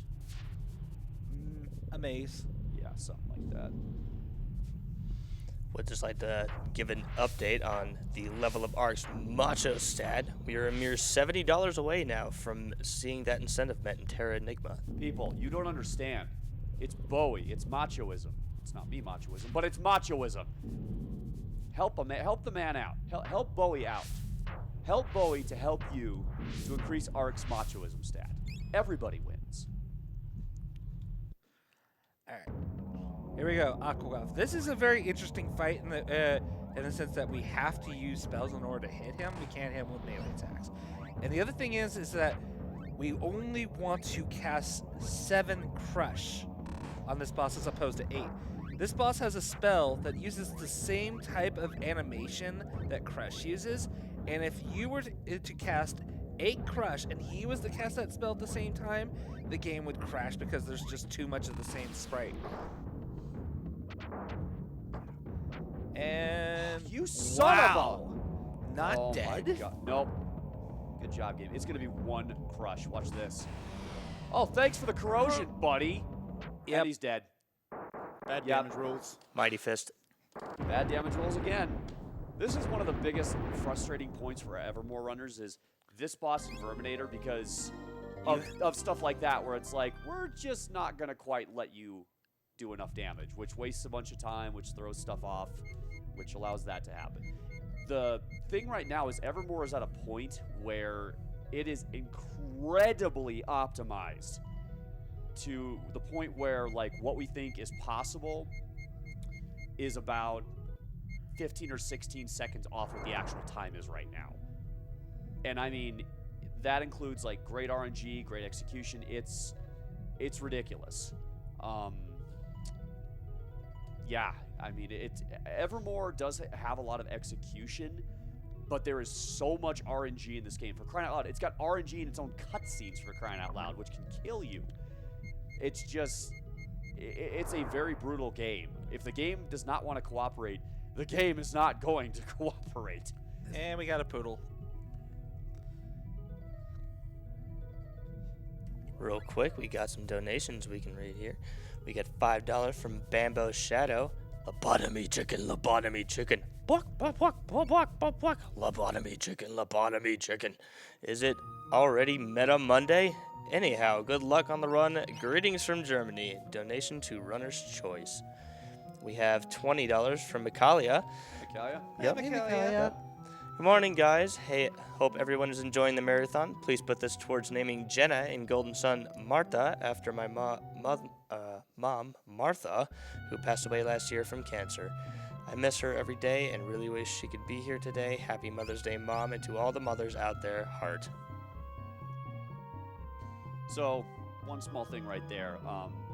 A maze. Yeah, something like that. Would just like to give an update on the level of Ark's macho stat. We are a mere $70 away now from seeing that incentive met in Terra Enigma. People, you don't understand. It's Bowie. It's machoism. It's not me machoism, but it's machoism. Help the man out. Help Bowie out. Help Bowie to help you to increase Ark's machoism stat. Everybody wins. All right. Here we go, Aquagoth. This is a very interesting fight in the sense that we have to use spells in order to hit him. We can't hit him with melee attacks. And the other thing is that we only want to cast 7 Crush on this boss as opposed to 8. This boss has a spell that uses the same type of animation that Crush uses, and if you were to cast 8 Crush and he was to cast that spell at the same time, the game would crash because there's just too much of the same sprite. And You son wow. of a... Not Oh my dead? God. Nope. Good job, game. It's going to be 1 Crush. Watch this. Oh, thanks for the corrosion, buddy. Yep. And he's dead. Bad Yep. damage rolls. Mighty Fist. Bad damage rolls again. This is one of the biggest frustrating points for Evermore runners is this boss and Verminator because of stuff like that where it's like, we're just not going to quite let you do enough damage, which wastes a bunch of time, which throws stuff off, which allows that to happen. The thing right now is Evermore is at a point where it is incredibly optimized to the point where, like, what we think is possible is about 15 or 16 seconds off what the actual time is right now. And I mean, that includes like great RNG, great execution. It's ridiculous. Yeah, I mean, Evermore does have a lot of execution, but there is so much RNG in this game. For crying out loud, it's got RNG in its own cutscenes, for crying out loud, which can kill you. It's just, it's a very brutal game. If the game does not want to cooperate, the game is not going to cooperate. And we got a poodle. Real quick, we got some donations we can read here. We got $5 from Bambo Shadow, Lobotomy chicken, lobotomy chicken. Buck, buck, buck, buck, buck, buck, buck. Lobotomy chicken, lobotomy chicken. Is it already Meta Monday? Anyhow, good luck on the run. Greetings from Germany. Donation to Runner's Choice. We have $20 from Mikalia. Mikalia? Yep. Hey, Mikalia. Good morning, guys. Hey, hope everyone is enjoying the marathon. Please put this towards naming Jenna and golden son Martha after my mom, Martha, who passed away last year from cancer. I miss her every day and really wish she could be here today. Happy Mother's Day, Mom, and to all the mothers out there, heart. So, one small thing right there.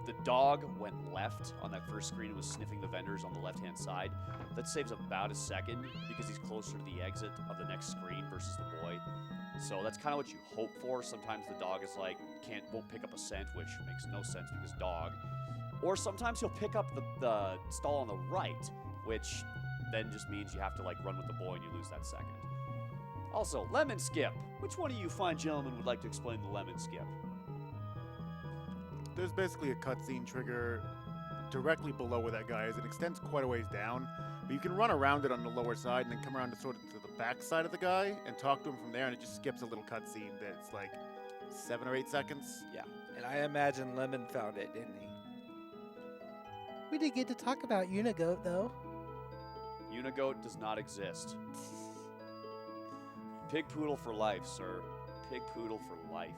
The dog went left on that first screen and was sniffing the vendors on the left-hand side. That saves about a second because he's closer to the exit of the next screen versus the boy. So that's kind of what you hope for. Sometimes the dog is like, won't pick up a scent, which makes no sense because dog. Or sometimes he'll pick up the stall on the right, which then just means you have to like run with the boy and you lose that second. Also, lemon skip. Which one of you fine gentlemen would like to explain the lemon skip? There's basically a cutscene trigger directly below where that guy is. It extends quite a ways down, but you can run around it on the lower side and then come around to sort of to the back side of the guy and talk to him from there, and it just skips a little cutscene that's like 7 or 8 seconds. Yeah. And I imagine Lemon found it, didn't he? We did get to talk about Unigoat, though. Unigoat does not exist. Pig poodle for life, sir. Pig poodle for life.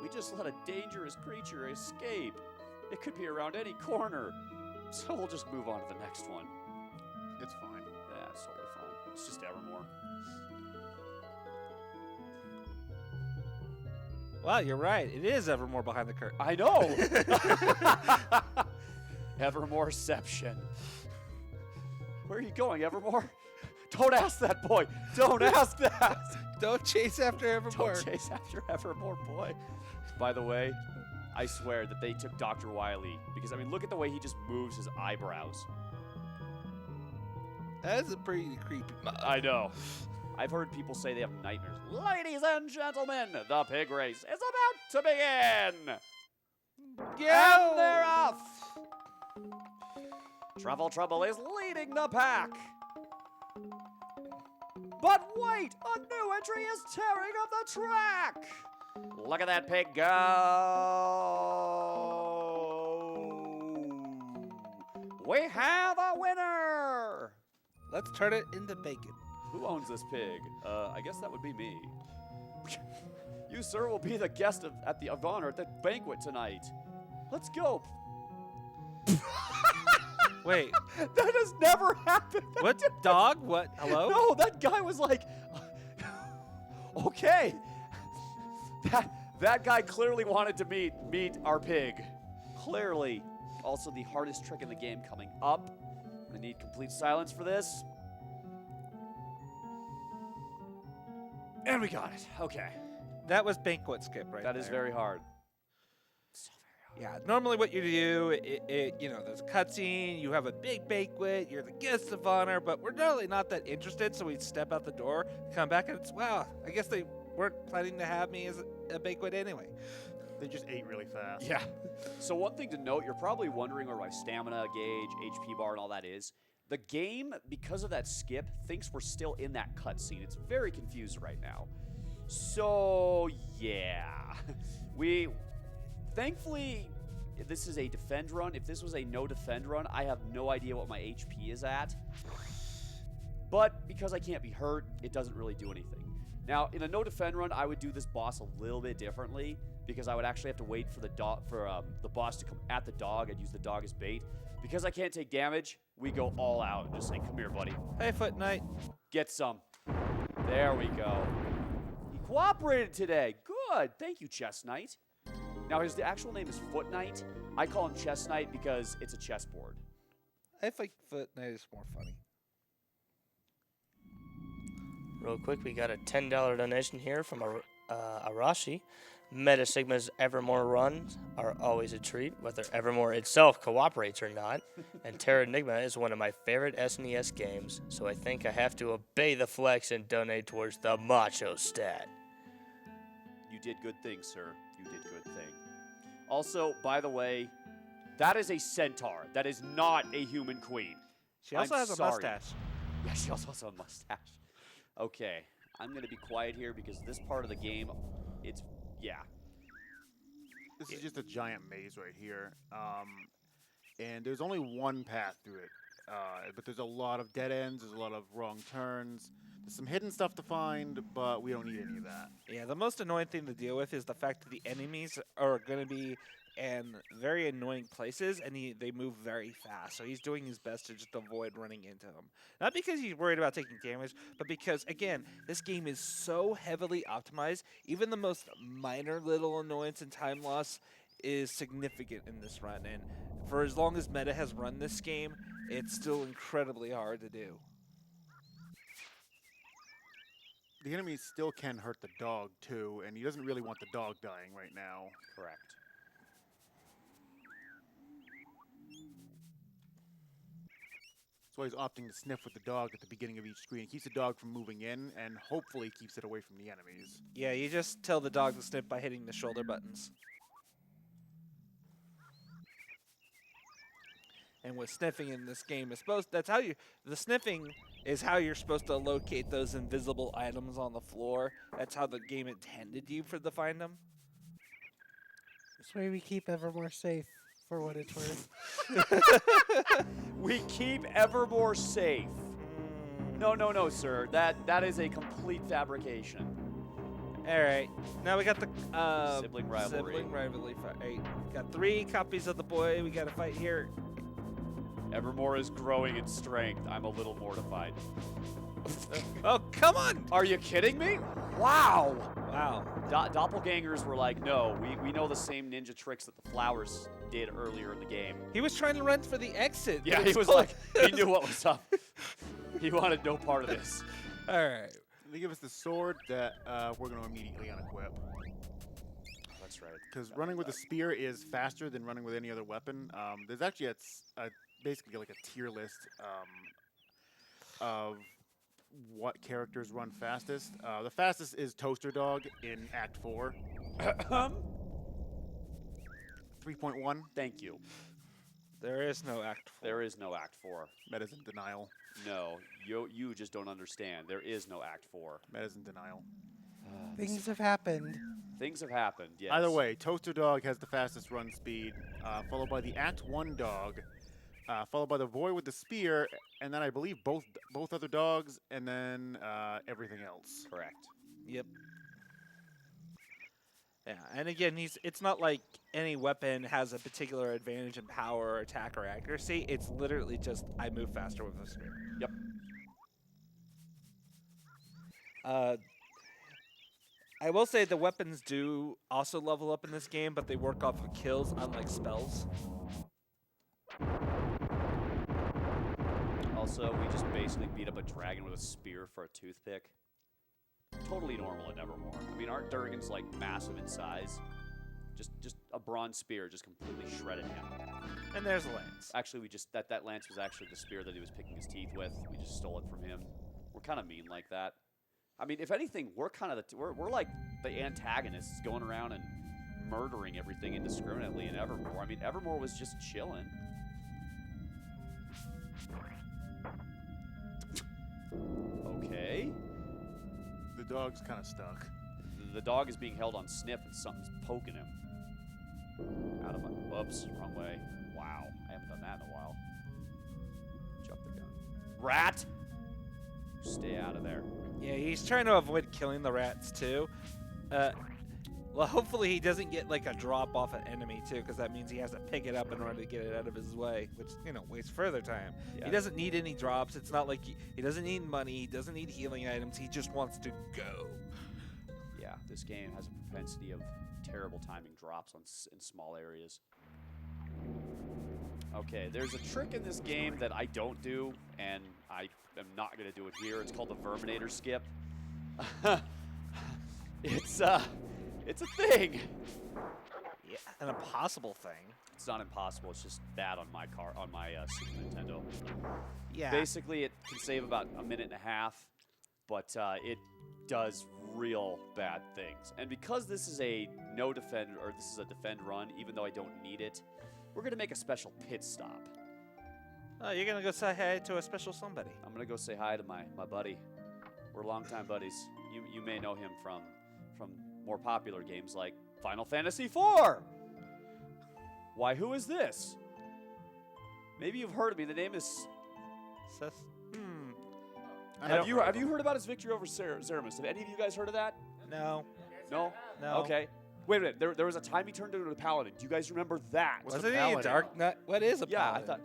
We just let a dangerous creature escape. It could be around any corner. So we'll just move on to the next one. It's fine. Yeah, it's totally fine. It's just Evermore. Wow, you're right. It is Evermore behind the curtain. I know! Evermoreception. Where are you going, Evermore? Don't ask that, boy. Don't ask that. Don't chase after Evermore. Don't chase after Evermore, boy. By the way, I swear that they took Dr. Wily because, I mean, look at the way he just moves his eyebrows. That's a pretty creepy mug. I know. I've heard people say they have nightmares. Ladies and gentlemen, the pig race is about to begin. And they're off. Trouble Trouble is leading the pack. But wait, a new entry is tearing up the track. Look at that pig go. We have a winner. Let's turn it into bacon. Who owns this pig? I guess that would be me. You, sir, will be the guest of honor at the banquet tonight. Let's go. Wait, That has never happened. what dog? What? Hello? No, that guy was like, okay. That guy clearly wanted to meet our pig. Clearly. Also, the hardest trick in the game coming up. I need complete silence for this. And we got it. Okay. That was banquet skip right That is there. very hard. So very hard. Yeah, normally what you do, there's a cutscene, you have a big banquet, you're the guest of honor, but we're really not that interested, so we step out the door, come back, and it's, wow, I guess they weren't planning to have me as a banquet anyway. They just ate really fast. Yeah. So one thing to note, you're probably wondering where my stamina gauge, HP bar, and all that is. The game, because of that skip, thinks we're still in that cutscene. It's very confused right now. So, yeah. Thankfully, this is a defend run. If this was a no defend run, I have no idea what my HP is at. But because I can't be hurt, it doesn't really do anything. Now, in a no defend run, I would do this boss a little bit differently because I would actually have to wait for the boss to come at the dog and use the dog as bait. Because I can't take damage, we go all out and just say, "Come here, buddy. Hey, Foot Knight. Get some." There we go. He cooperated today. Good. Thank you, Chess Knight. Now, his actual name is Foot Knight. I call him Chess Knight because it's a chessboard. I think Foot Knight is more funny. Real quick, we got a $10 donation here from Arashi. MetaSigma's Evermore runs are always a treat, whether Evermore itself cooperates or not. And Terra Enigma is one of my favorite SNES games, so I think I have to obey the flex and donate towards the macho stat. You did good things, sir. You did good thing. Also, by the way, That is a centaur. That is not a human queen. She also I'm has a sorry. mustache. Yeah, she also has a mustache. Okay, I'm going to be quiet here because this part of the game, it's, yeah. This is just a giant maze right here. And there's only one path through it. But there's a lot of dead ends, there's a lot of wrong turns. There's some hidden stuff to find, but we don't need any of that. Yeah, the most annoying thing to deal with is the fact that the enemies are going to be in very annoying places, and they move very fast. So he's doing his best to just avoid running into them. Not because he's worried about taking damage, but because, again, this game is so heavily optimized, even the most minor little annoyance and time loss is significant in this run. And for as long as Meta has run this game, it's still incredibly hard to do. The enemy still can hurt the dog, too, and he doesn't really want the dog dying right now. Correct. That's why he's opting to sniff with the dog at the beginning of each screen. It keeps the dog from moving in, and hopefully keeps it away from the enemies. Yeah, you just tell the dog to sniff by hitting the shoulder buttons. And with sniffing in this game, the sniffing is how you're supposed to locate those invisible items on the floor. That's how the game intended you to find them. This way we keep Evermore safe, for what it's worth. We keep Evermore safe. No, sir. That is a complete fabrication. All right, now we got the Sibling rivalry. Sibling rivalry fight. Got 3 copies of the boy. We got to fight here. Evermore is growing in strength. I'm a little mortified. Oh, come on! Are you kidding me? Wow. Wow. Doppelgangers were like, no, we know the same ninja tricks that the flowers did earlier in the game. He was trying to run for the exit. Yeah, but he it's was full- like, he knew what was up. He wanted no part of this. All right. They give us the sword that we're going to immediately unequip. That's right. Because running with a spear is faster than running with any other weapon. There's actually basically like a tier list of what characters run fastest. The fastest is Toaster Dog in Act 4. 3.1. Thank you. There is no Act 4. There is no Act 4. Meta's in denial. No, you just don't understand. There is no Act 4. Meta's in denial. Things have happened. Things have happened, yes. Either way, Toaster Dog has the fastest run speed, followed by the Act 1 dog, followed by the boy with the spear, and then I believe both other dogs, and then everything else. Correct. Yep. Yeah, and again, it's not like any weapon has a particular advantage in power, attack, or accuracy. It's literally just I move faster with a spear. Yep. I will say the weapons do also level up in this game, but they work off of kills, unlike spells. Also, we just basically beat up a dragon with a spear for a toothpick. Totally normal in Evermore. I mean, aren't Durgans like massive in size? Just a bronze spear just completely shredded him. And there's Lance. Actually, that lance was actually the spear that he was picking his teeth with. We just stole it from him. We're kind of mean like that. I mean, if anything, we're kind of we're like the antagonists going around and murdering everything indiscriminately in Evermore. I mean, Evermore was just chilling. Okay. The dog's kind of stuck. The dog is being held on snip and something's poking him. Out of my... Whoops, wrong way. Wow, I haven't done that in a while. Jump the gun. Rat! Stay out of there. Yeah, he's trying to avoid killing the rats too. Well, hopefully he doesn't get like a drop off an enemy too, because that means he has to pick it up in order to get it out of his way, which, you know, wastes further time. Yeah. He doesn't need any drops. It's not like he doesn't need money. He doesn't need healing items. He just wants to go. Yeah, this game has a propensity of terrible timing drops in small areas. Okay, there's a trick in this game that I don't do, and I am not going to do it here. It's called the Verminator skip. It's a thing. Yeah, an impossible thing. It's not impossible. It's just bad on my Super Nintendo. Yeah. Basically, it can save about a minute and a half, but it does real bad things. And because this is a no defend, or this is a defend run, even though I don't need it, we're going to make a special pit stop. Oh, you're gonna go say hi to a special somebody. I'm going to go say hi to my buddy. We're longtime buddies. You may know him from more popular games like Final Fantasy IV. Why, who is this? Maybe you've heard of me. The name is... Seth. Have you heard about his victory over Zeramus? Have any of you guys heard of that? No. No? No. Okay. Wait a minute. There was a time he turned into a paladin. Do you guys remember that? Wasn't he a Dark Knight? What is a Yeah, paladin? I thought...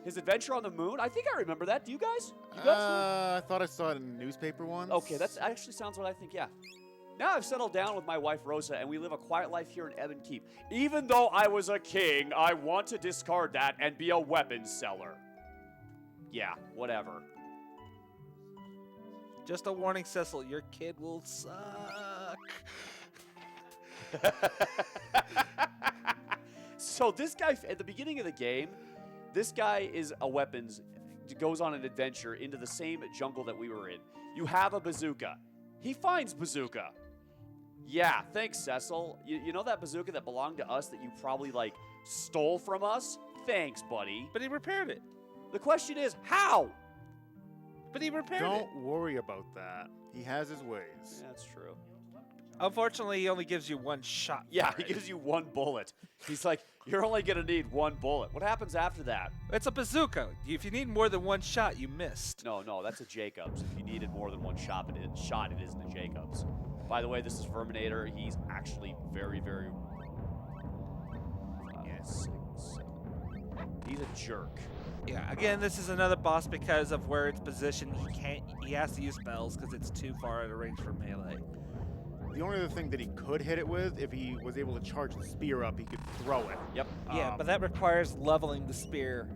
His adventure on the moon? I think I remember that. Do you guys? I thought I saw it in the newspaper once. Okay, that actually sounds what I think, yeah. Now I've settled down with my wife Rosa, and we live a quiet life here in Ebon Keep. Even though I was a king, I want to discard that and be a weapons seller. Yeah, whatever. Just a warning, Cecil. Your kid will suck. So this guy, at the beginning of the game, this guy is a weapons, goes on an adventure into the same jungle that we were in. You have a bazooka. He finds bazooka. Yeah, thanks, Cecil. You know that bazooka that belonged to us that you probably, like, stole from us? Thanks, buddy. But he repaired it. The question is, how? But he repaired it. Don't worry about that. He has his ways. Yeah, that's true. Unfortunately, he only gives you one shot. Yeah, for he it. gives you one bullet. He's like, you're only going to need one bullet. What happens after that? It's a bazooka. If you need more than one shot, you missed. No, that's a Jacobs. If you needed more than one shot, it isn't a Jacobs. By the way, this is Verminator. He's actually very, very... 5, 6, 7. He's a jerk. Yeah, again, this is another boss because of where it's positioned. He has to use spells because it's too far out of range for melee. The only other thing that he could hit it with, if he was able to charge the spear up, he could throw it. Yep. Yeah, but that requires leveling the spear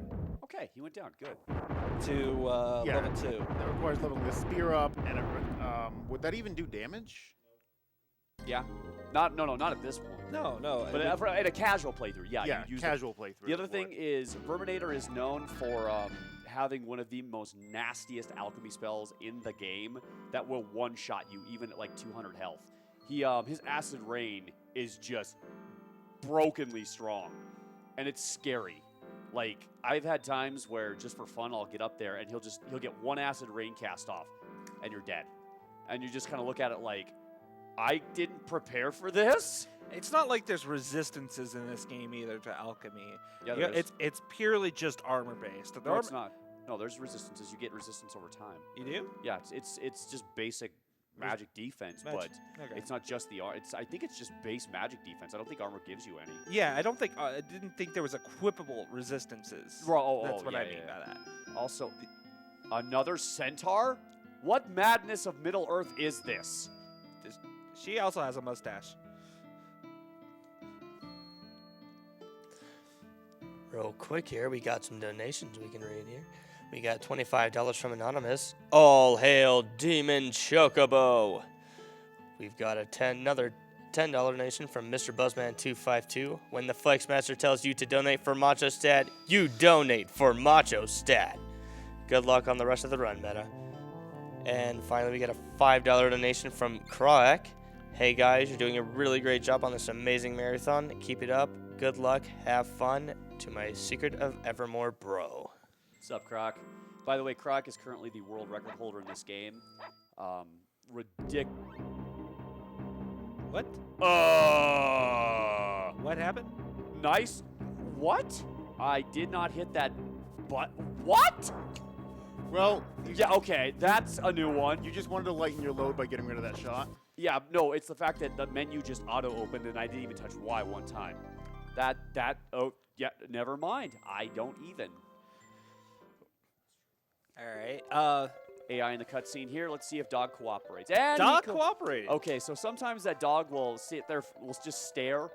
Okay, he went down. Good. to Yeah. level 2. That requires leveling the spear up, and would that even do damage? Yeah. Not at this point. No. But in a casual playthrough, yeah. Yeah, you use casual playthrough. The other would. thing is, Verminator is known for having one of the most nastiest alchemy spells in the game that will one-shot you, even at like 200 health. His Acid Rain is just brokenly strong, and it's scary. Like, I've had times where, just for fun, I'll get up there, and he'll get one Acid Rain cast off, and you're dead. And you just kind of look at it like, I didn't prepare for this? It's not like there's resistances in this game either to alchemy. Yeah, there is. It's purely just armor based. No, it's not. No, there's resistances. You get resistance over time. You do? Yeah, it's just basic magic defense, Magic. but Okay. it's not just the art. I think it's just base magic defense. I don't think armor gives you any. Yeah, I didn't think there was equippable resistances. That's what I mean by that. Also, another centaur? What madness of Middle Earth is this? She also has a mustache. Real quick here, we got some donations we can read here. We got $25 from Anonymous. All hail Demon Chocobo. We've got another $10 donation from Mr. Buzzman252. When the Flex Master tells you to donate for Macho Stat, you donate for Macho Stat. Good luck on the rest of the run, Meta. And finally, we got a $5 donation from Kroak. Hey guys, you're doing a really great job on this amazing marathon. Keep it up. Good luck. Have fun. To my Secret of Evermore bro. What's up, Croc? By the way, Croc is currently the world record holder in this game. What? What happened? Nice. What? I did not hit that but what? Well, Yeah, okay, that's a new one. you just wanted to lighten your load by getting rid of that shot. Yeah, no, it's the fact that the menu just auto-opened and I didn't even touch Y one time. Oh, yeah, never mind. I don't even. All right. AI in the cutscene here. Let's see if dog cooperates. And Dog cooperated. Okay, so sometimes that dog will sit there, will just stare,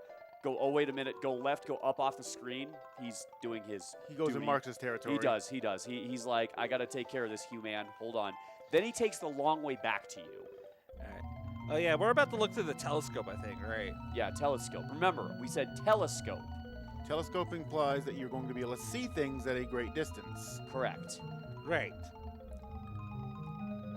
go, oh, wait a minute, go left, go up off the screen. He's doing his He goes and duty. marks his territory. He does. He's like, I got to take care of this human. Hold on. Then he takes the long way back to you. All right. Oh yeah, we're about to look through the telescope, I think, right? Yeah, telescope. Remember, we said telescope. Telescope implies that you're going to be able to see things at a great distance. Correct. Right.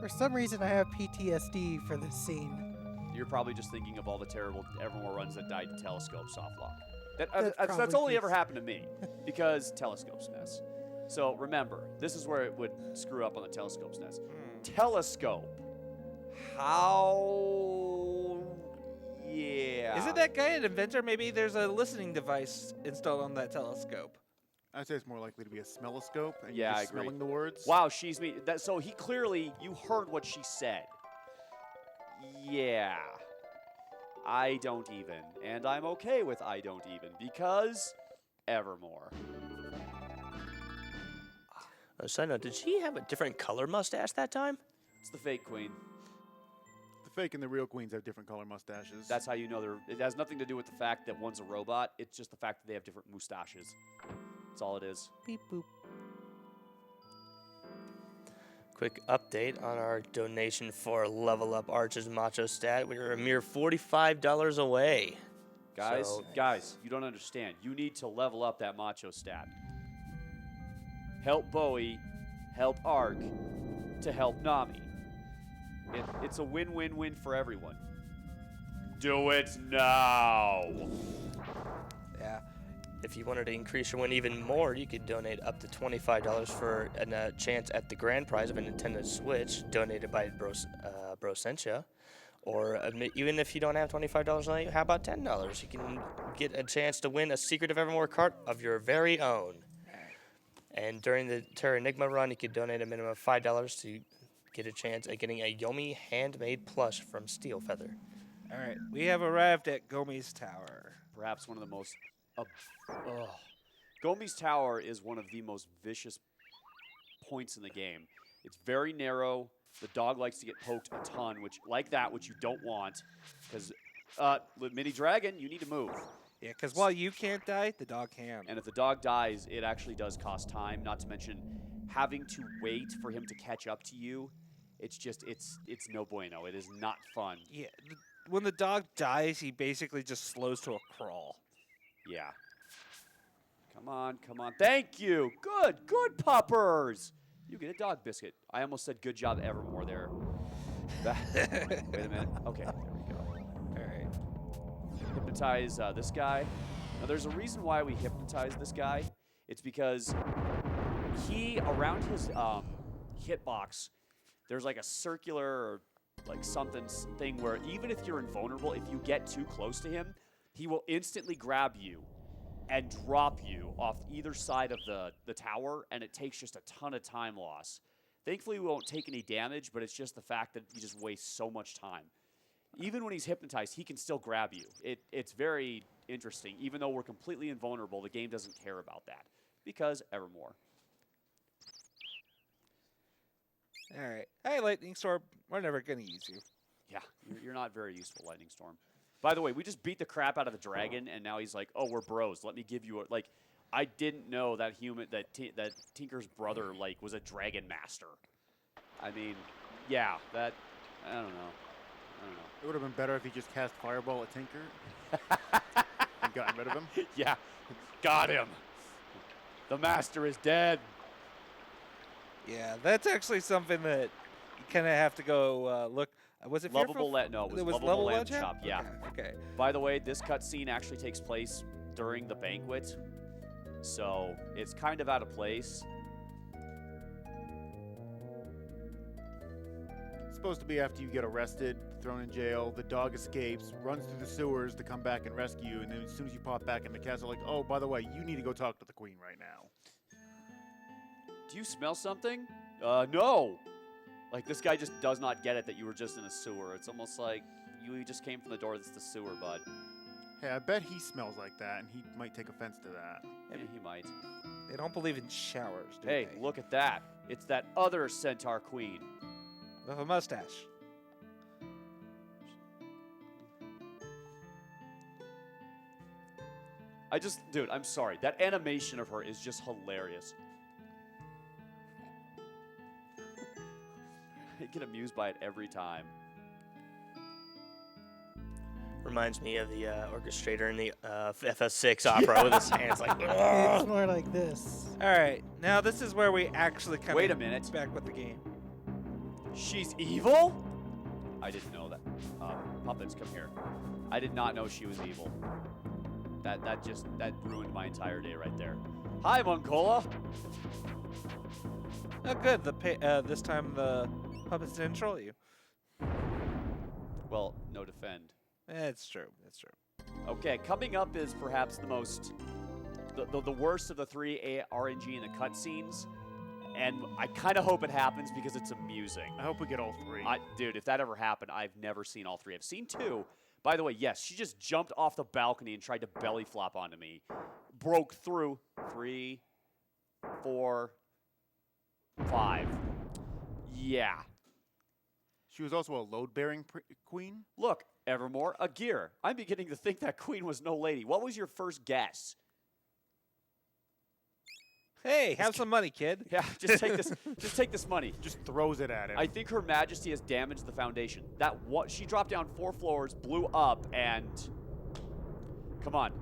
For some reason, I have PTSD for this scene. You're probably just thinking of all the terrible Evermore runs that died to telescope soft lock. That's That's probably only ever fixed. happened to me because telescope SNES. So remember, this is where it would screw up on the telescope SNES. Telescope. How? Yeah. Isn't that guy an inventor? Maybe there's a listening device installed on that telescope. I'd say it's more likely to be a smelloscope, and Yeah, you're I just agree. smelling the words. Wow, she's me. So he clearly, you heard what she said. Yeah. I don't even. And I'm okay with I don't even because Evermore. Side note, did she have a different color mustache that time? It's the fake queen. The fake and the real queens have different color mustaches. That's how you know they're. It has nothing to do with the fact that one's a robot. It's just the fact that they have different mustaches. That's all it is. Beep boop. Quick update on our donation for Level Up Archer's Macho Stat. We are a mere $45 away. Guys, So- guys, you don't understand. You need to level up that macho stat. Help Bowie, help Ark, to help Nami. It's a win-win-win for everyone. Do it now. Yeah. If you wanted to increase your win even more, you could donate up to $25 for a chance at the grand prize of a Nintendo Switch donated by Brosentia. Or even if you don't have $25 on you, how about $10? You can get a chance to win a Secret of Evermore cart of your very own. And during the Terra Enigma run, you could donate a minimum of $5 to get a chance at getting a Yomi handmade plush from Steel Feather. All right. We have arrived at Gomi's Tower. Perhaps one of the most. Gomi's Tower is one of the most vicious points in the game. It's very narrow. The dog likes to get poked a ton, which you don't want, because mini dragon, you need to move. Yeah, because while you can't die, the dog can. And if the dog dies, it actually does cost time. Not to mention having to wait for him to catch up to you. It's no bueno. It is not fun. Yeah, when the dog dies, he basically just slows to a crawl. Yeah. Come on, come on. Thank you. Good puppers. You get a dog biscuit. I almost said good job Evermore there. Wait a minute. Okay, there we go. All right. Hypnotize this guy. Now, there's a reason why we hypnotize this guy. It's because around his hitbox, there's like a circular or like thing where even if you're invulnerable, if you get too close to him, he will instantly grab you and drop you off either side of the tower, and it takes just a ton of time loss. Thankfully, we won't take any damage, but it's just the fact that he just wastes so much time. Even when he's hypnotized, he can still grab you. It's very interesting. Even though we're completely invulnerable, the game doesn't care about that because Evermore. All right. Hey, Lightning Storm. We're never going to use you. Yeah, you're not very useful, Lightning Storm. By the way, we just beat the crap out of the dragon, and now he's like, "Oh, we're bros. Let me give you a like." I didn't know that that Tinker's brother was a dragon master. I mean, yeah, I don't know. It would have been better if he just cast Fireball at Tinker and gotten rid of him. Yeah, got him. The master is dead. Yeah, that's actually something that you kind of have to go look. Was it Lovable Fearful? No, it was Lovable Lovable Lamb Legend? Chop. Yeah. Okay. By the way, this cutscene actually takes place during the banquet, so it's kind of out of place. It's supposed to be after you get arrested, thrown in jail, the dog escapes, runs through the sewers to come back and rescue you, and then as soon as you pop back in the castle, like, oh, by the way, you need to go talk to the queen right now. Do you smell something? No. Like, this guy just does not get it that you were just in a sewer. It's almost like you just came from the door that's the sewer, bud. Hey, I bet he smells like that, and he might take offense to that. Yeah, he might. They don't believe in showers, do Hey, they? look at that. It's that other centaur queen. With a mustache. Dude, I'm sorry. That animation of her is just hilarious. I get amused by it every time. Reminds me of the orchestrator in the FS6 opera with his hands like. It's more like this. All right. Now this is where we actually kind of Wait a minute. back with the game. She's evil? I didn't know that. Puppets, come here. I did not know she was evil. That ruined my entire day right there. Hi, Mongola. Oh, good. This time the puppets didn't troll you. Well, no defend. It's true. It's true. Okay, coming up is perhaps the worst of the three RNG in the cutscenes, and I kind of hope it happens because it's amusing. I hope we get all three. Dude, if that ever happened, I've never seen all three. I've seen two. By the way, yes, she just jumped off the balcony and tried to belly flop onto me. Broke through 3, 4, 5. Yeah. She was also a load-bearing queen. Look, Evermore, a gear. I'm beginning to think that queen was no lady. What was your first guess? Hey, have some money, kid. Yeah, just take this. Just take this money. Just throws it at him. I think Her Majesty has damaged the foundation. She dropped down 4 floors, blew up, and come on,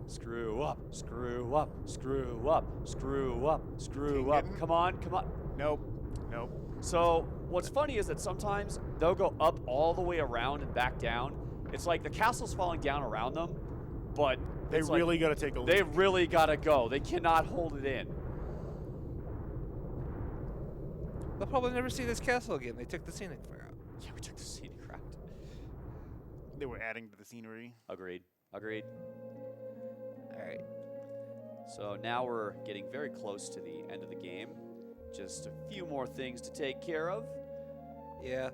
screw up, screw up, screw up, screw up, screw up. didn't? Come on, come on. Nope. Nope. So what's funny is that sometimes they'll go up all the way around and back down. It's like the castle's falling down around them, but They it's like really got to take a they leap. really gotta go. They cannot hold it in. They'll probably never see this castle again. They took the scenic route. Yeah, we took the scenic route. They were adding to the scenery. Agreed. Agreed. All right. So now we're getting very close to the end of the game. Just a few more things to take care of. Yeah.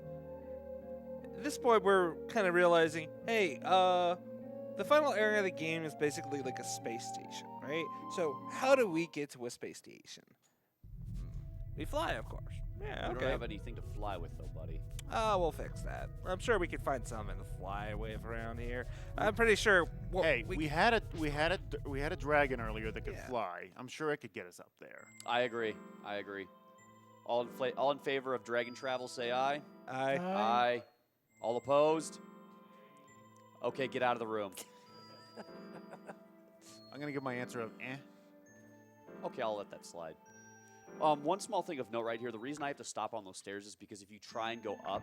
At this point, we're kind of realizing, hey, the final area of the game is basically like a space station, right? So how do we get to a space station? We fly, of course. Yeah, We okay. don't have anything to fly with, though, buddy. We'll fix that. I'm sure we can find some in the flyway around here. I'm pretty sure. Well, Hey, we had a dragon earlier that could Yeah. fly. I'm sure it could get us up there. I agree. I agree. All in favor of dragon travel, say aye. I Aye. All opposed? Okay, get out of the room. I'm gonna give my answer of eh. Okay, I'll let that slide. One small thing of note right here, the reason I have to stop on those stairs is because if you try and go up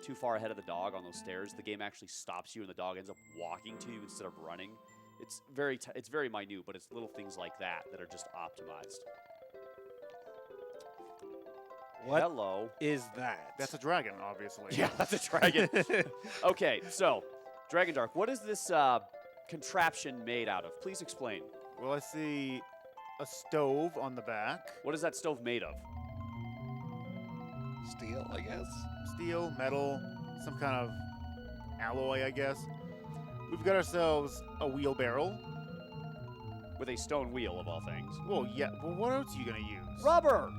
too far ahead of the dog on those stairs, the game actually stops you and the dog ends up walking to you instead of running. It's very minute, but it's little things like that that are just optimized. What Hello. is that? That's a dragon, obviously. Yeah, that's a dragon. Okay, so, Dragon Dark, what is this contraption made out of? Please explain. Well, I see a stove on the back. What is that stove made of? Steel, I guess. Steel, metal, some kind of alloy, I guess. We've got ourselves a wheelbarrow. With a stone wheel, of all things. Well, yeah. Well, what else are you gonna use? Rubber!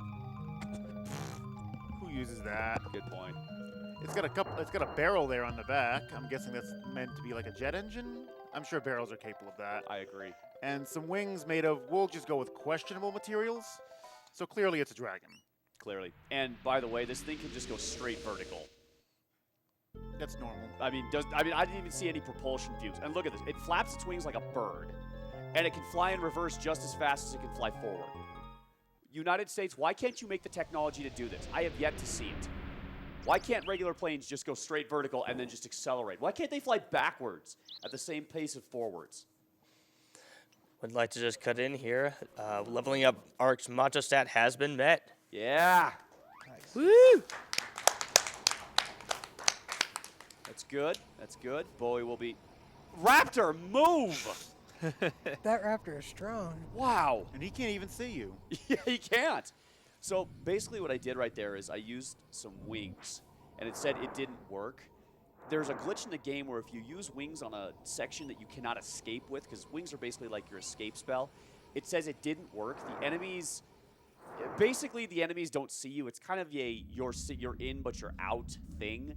Who uses that? Good point. It's got a barrel there on the back. I'm guessing that's meant to be like a jet engine. I'm sure barrels are capable of that. I agree. And some wings made of, we'll just go with questionable materials. So clearly it's a dragon. Clearly. And by the way, this thing can just go straight vertical. That's normal. I didn't even see any propulsion views. And look at this. It flaps its wings like a bird. And it can fly in reverse just as fast as it can fly forward. United States, why can't you make the technology to do this? I have yet to see it. Why can't regular planes just go straight vertical and then just accelerate? Why can't they fly backwards at the same pace as forwards? Would like to just cut in here. Leveling up Ark's macho stat has been met. Yeah. Nice. Woo! That's good. That's good. Bowie will be... Raptor, move! That raptor is strong. Wow. And he can't even see you. Yeah, he can't. So basically what I did right there is I used some wings, and it said it didn't work. There's a glitch in the game where if you use wings on a section that you cannot escape with, because wings are basically like your escape spell, it says it didn't work. The enemies don't see you. It's kind of you're in but you're out thing,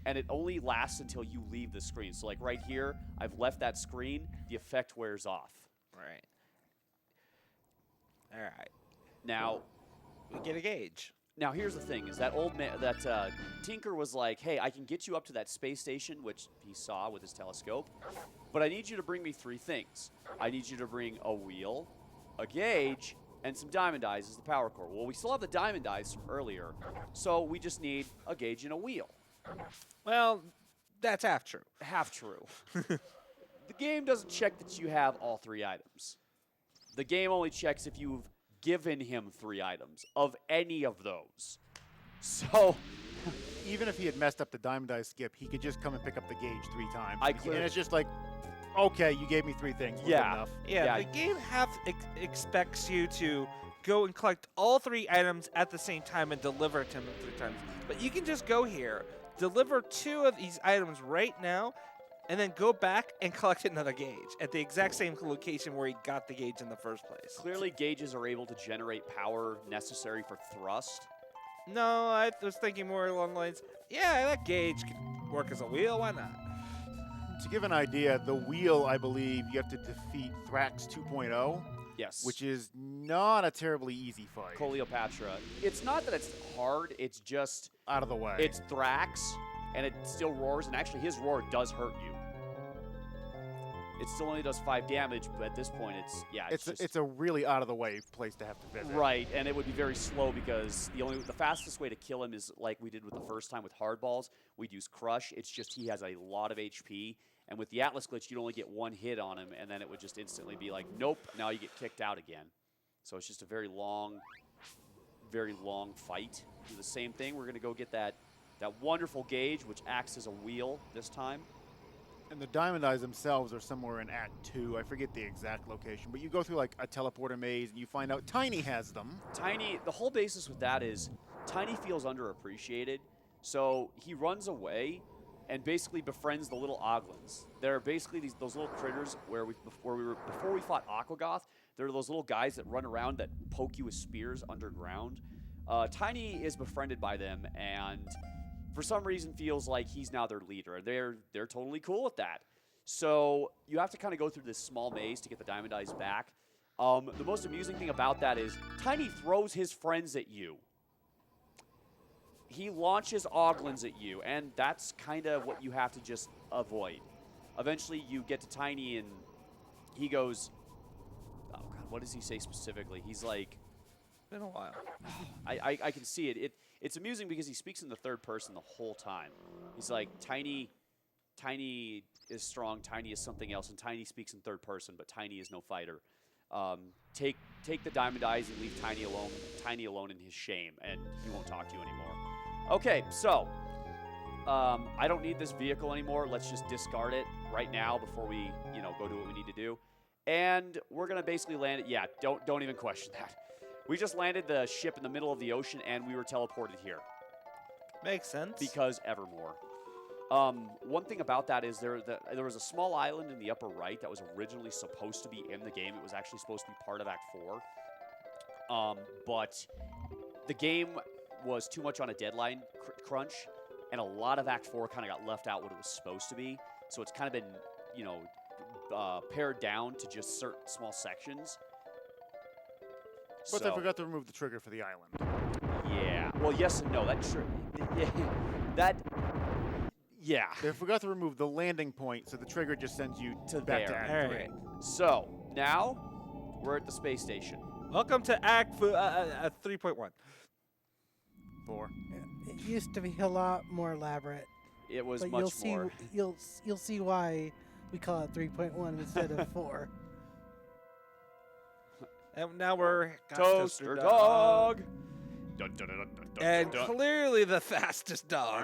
and it only lasts until you leave the screen. So like right here, I've left that screen. The effect wears off. Right. All right. Now, We get a gauge. Now here's the thing: is that Tinker was like, "Hey, I can get you up to that space station," which he saw with his telescope. But I need you to bring me 3 things. I need you to bring a wheel, a gauge, and some diamond eyes as the power core. Well, we still have the diamond eyes from earlier, so we just need a gauge and a wheel. Well, that's half true. Half true. The game doesn't check that you have all 3 items. The game only checks if you've given him 3 items of any of those. So Even if he had messed up the diamond die skip, he could just come and pick up the gauge 3 times. I and clearly- it's just like, okay, you gave me 3 things. We're good Yeah. enough. Yeah, Yeah. the game expects you to go and collect all 3 items at the same time and deliver to him 3 times. But you can just go here, deliver 2 of these items right now, and then go back and collect another gauge at the exact same location where he got the gauge in the first place. clearly gauges are able to generate power necessary for thrust. No, I was thinking more along the lines, yeah, that gauge could work as a wheel, why not? To give an idea, the wheel, I believe, you have to defeat Thrax 2.0, Yes. which is not a terribly easy fight. Cleopatra. It's not that it's hard, it's just Out of the way. it's Thrax, and it still roars, and actually his roar does hurt you. It still only does 5 damage, but at this point it's a really out of the way place to have to visit. right, and it would be very slow because the fastest way to kill him is like we did with the first time with hardballs. We'd use Crush. It's just he has a lot of HP, and with the Atlas glitch, you'd only get 1 hit on him, and then it would just instantly be like, nope, now you get kicked out again. So it's just a very long fight. Do the same thing. We're gonna go get that wonderful gauge, which acts as a wheel this time. And the diamond eyes themselves are somewhere in Act 2. I forget the exact location, but you go through like a teleporter maze and you find out Tiny has them. Tiny, the whole basis with that is Tiny feels underappreciated, so he runs away and basically befriends the little Oglins. They're basically those little critters before we fought Aquagoth. They're those little guys that run around that poke you with spears underground. Tiny is befriended by them and for some reason feels like he's now their leader. They're totally cool with that. So you have to kind of go through this small maze to get the diamond eyes back. The most amusing thing about that is Tiny throws his friends at you. He launches Oglins at you, and that's kind of what you have to just avoid. Eventually you get to Tiny and he goes, oh God, what does he say specifically? He's like, Been a while. I can see it. It's amusing because he speaks in the third person the whole time. He's like, Tiny is strong, Tiny is something else, and Tiny speaks in third person, but Tiny is no fighter. Take the diamond eyes and leave Tiny alone in his shame, and he won't talk to you anymore. Okay, so I don't need this vehicle anymore. Let's just discard it right now before we go do what we need to do. And we're gonna basically land it. Yeah, don't even question that. We just landed the ship in the middle of the ocean, and we were teleported here Makes sense. because Evermore. One thing about that is there was a small island in the upper right that was originally supposed to be in the game. It was actually supposed to be part of Act 4. But the game was too much on a deadline crunch, and a lot of Act 4 kind of got left out what it was supposed to be. So it's kind of been, pared down to just certain small sections. But they forgot to remove the trigger for the island. Yeah. Well, yes and no. Yeah. They forgot to remove the landing point, so the trigger just sends you To back there. to Act All 3. right. So now we're at the space station. Welcome to Act 3.1. 4. It used to be a lot more elaborate, It was but much you'll more. see you'll see why we call it 3.1 instead of 4. And now we're got Toaster dog. And clearly the fastest dog.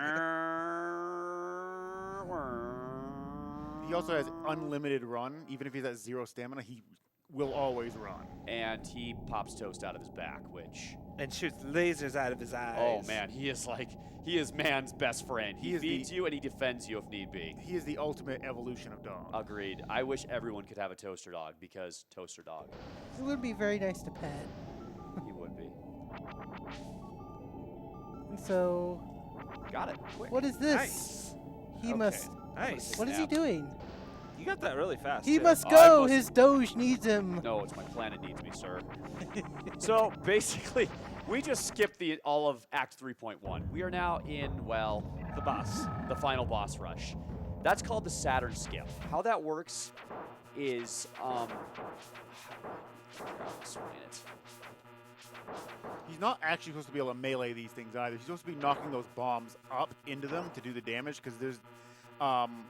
He also has unlimited run. Even if he's at 0 stamina, he will always run. And he pops Toast out of his back, which, And shoots lasers out of his eyes. oh man, he is man's best friend. He He is feeds you and he defends you if need be. He is the ultimate evolution of dog. Agreed. I wish everyone could have a toaster dog because toaster dog. It would be very nice to pet. He would be. So, Got it. Quick. what is this? Nice. He Okay, must. Nice. What is he Snap. doing? You got that really fast. He too. must I go. must- His Doge needs him. No, it's my planet needs me, sir. So basically, we just skipped all of Act 3.1. We are now in, well, the final boss rush. That's called the Saturn skip. How that works is, I'll explain it. He's not actually supposed to be able to melee these things either. He's supposed to be knocking those bombs up into them to do the damage because there's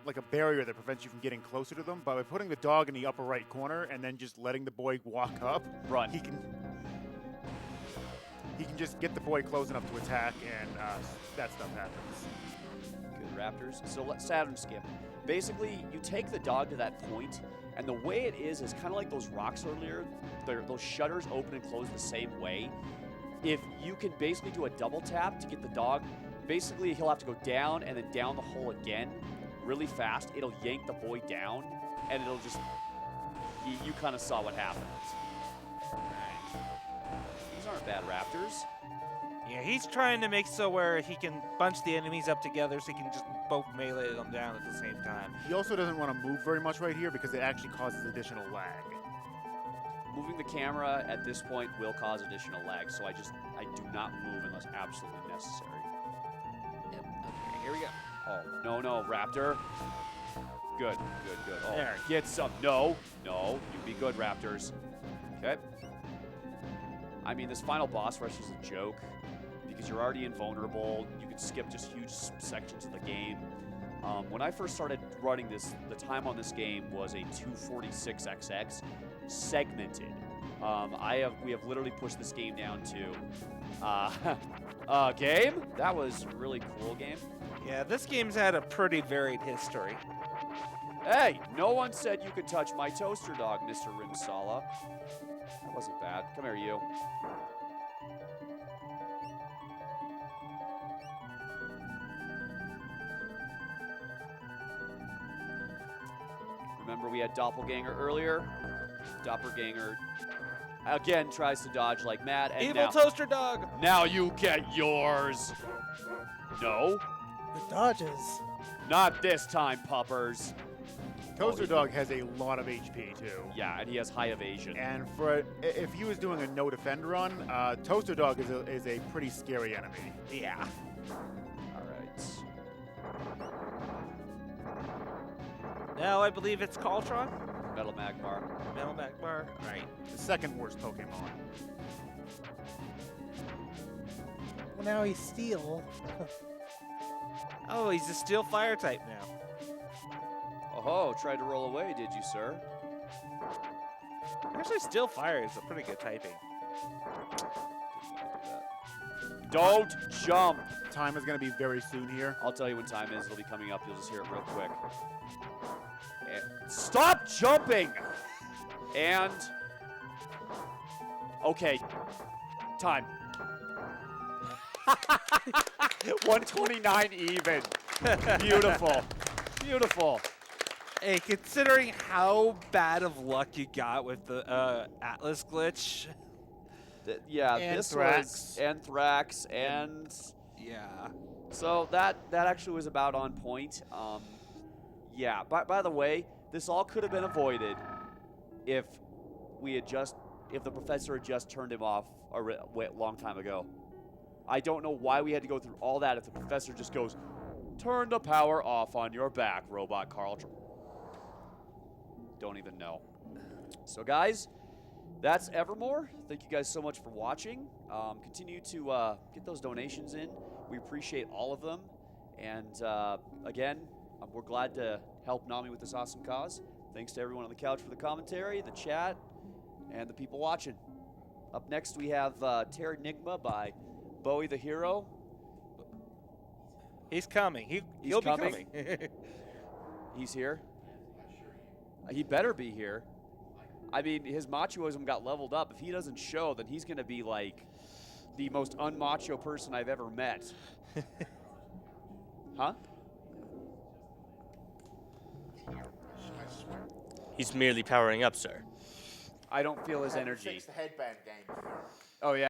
like a barrier that prevents you from getting closer to them. But by putting the dog in the upper right corner and then just letting the boy walk up, Run. he can just get the boy close enough to attack, and that stuff happens. Good, Raptors. So let's Saturn skip. Basically, you take the dog to that point, and the way it is kind of like those rocks earlier. Those shutters open and close the same way. If you can basically do a double tap to get the dog, basically he'll have to go down and then down the hole again really fast. It'll yank the boy down, and it'll just, you kind of saw what happens. These aren't bad Raptors. Yeah, he's trying to make so where he can bunch the enemies up together so he can just both melee them down at the same time. He also doesn't want to move very much right here because it actually causes additional lag. Moving the camera at this point will cause additional lag, so I do not move unless absolutely necessary. Yep. Okay, here we go. Oh, no, Raptor. Good. Oh, There. get some. No, you be good, Raptors. Okay. I mean, this final boss rush is a joke because you're already invulnerable. You can skip just huge sections of the game. When I first started running this, the time on this game was a 246XX segmented. We have literally pushed this game down to game. That was really cool game. Yeah, this game's had a pretty varied history. Hey, no one said you could touch my toaster dog, Mr. Rimsala. That wasn't bad. Come here, you. Remember we had Doppelganger earlier? Doppelganger again tries to dodge like mad. And Evil now, toaster dog! now you get yours. No, The dodges. not this time, puppers. Toaster Dog has a lot of HP too. Yeah, and he has high evasion. And if he was doing a no defend run, Toaster Dog is a pretty scary enemy. Yeah. All right. Now I believe it's Caltron. Metal Magmar. Metal Magmar. Right. The second worst Pokemon. Well, now he's steel. Oh, he's a steel fire type now. Oh, tried to roll away, did you, sir? Actually, steel fire is a pretty good typing. Don't jump. Time is going to be very soon here. I'll tell you when time is. It'll be coming up. You'll just hear it real quick. Stop jumping! And... Okay. Time. 129 even. Beautiful. Beautiful. Hey, considering how bad of luck you got with the Atlas glitch. Yeah, this was Anthrax, and Yeah. so that actually was about on point. Yeah. By the way, this all could have been avoided if the professor had just turned him off a long time ago. I don't know why we had to go through all that if the professor just goes, "Turn the power off on your back, Robot Carl." Don't even know. So, guys, that's Evermore. Thank you guys so much for watching. Continue to get those donations in. We appreciate all of them. And, again, we're glad to help Nami with this awesome cause. Thanks to everyone on the couch for the commentary, the chat, and the people watching. Up next, we have Terranigma by Bowie the Hero. He's coming. He'll be coming. He's here. He better be here. I mean, his machoism got leveled up. If he doesn't show, then he's going to be like the most unmacho person I've ever met. Huh? He's merely powering up, sir. I don't feel his energy. Fix the headband game. Oh, yeah.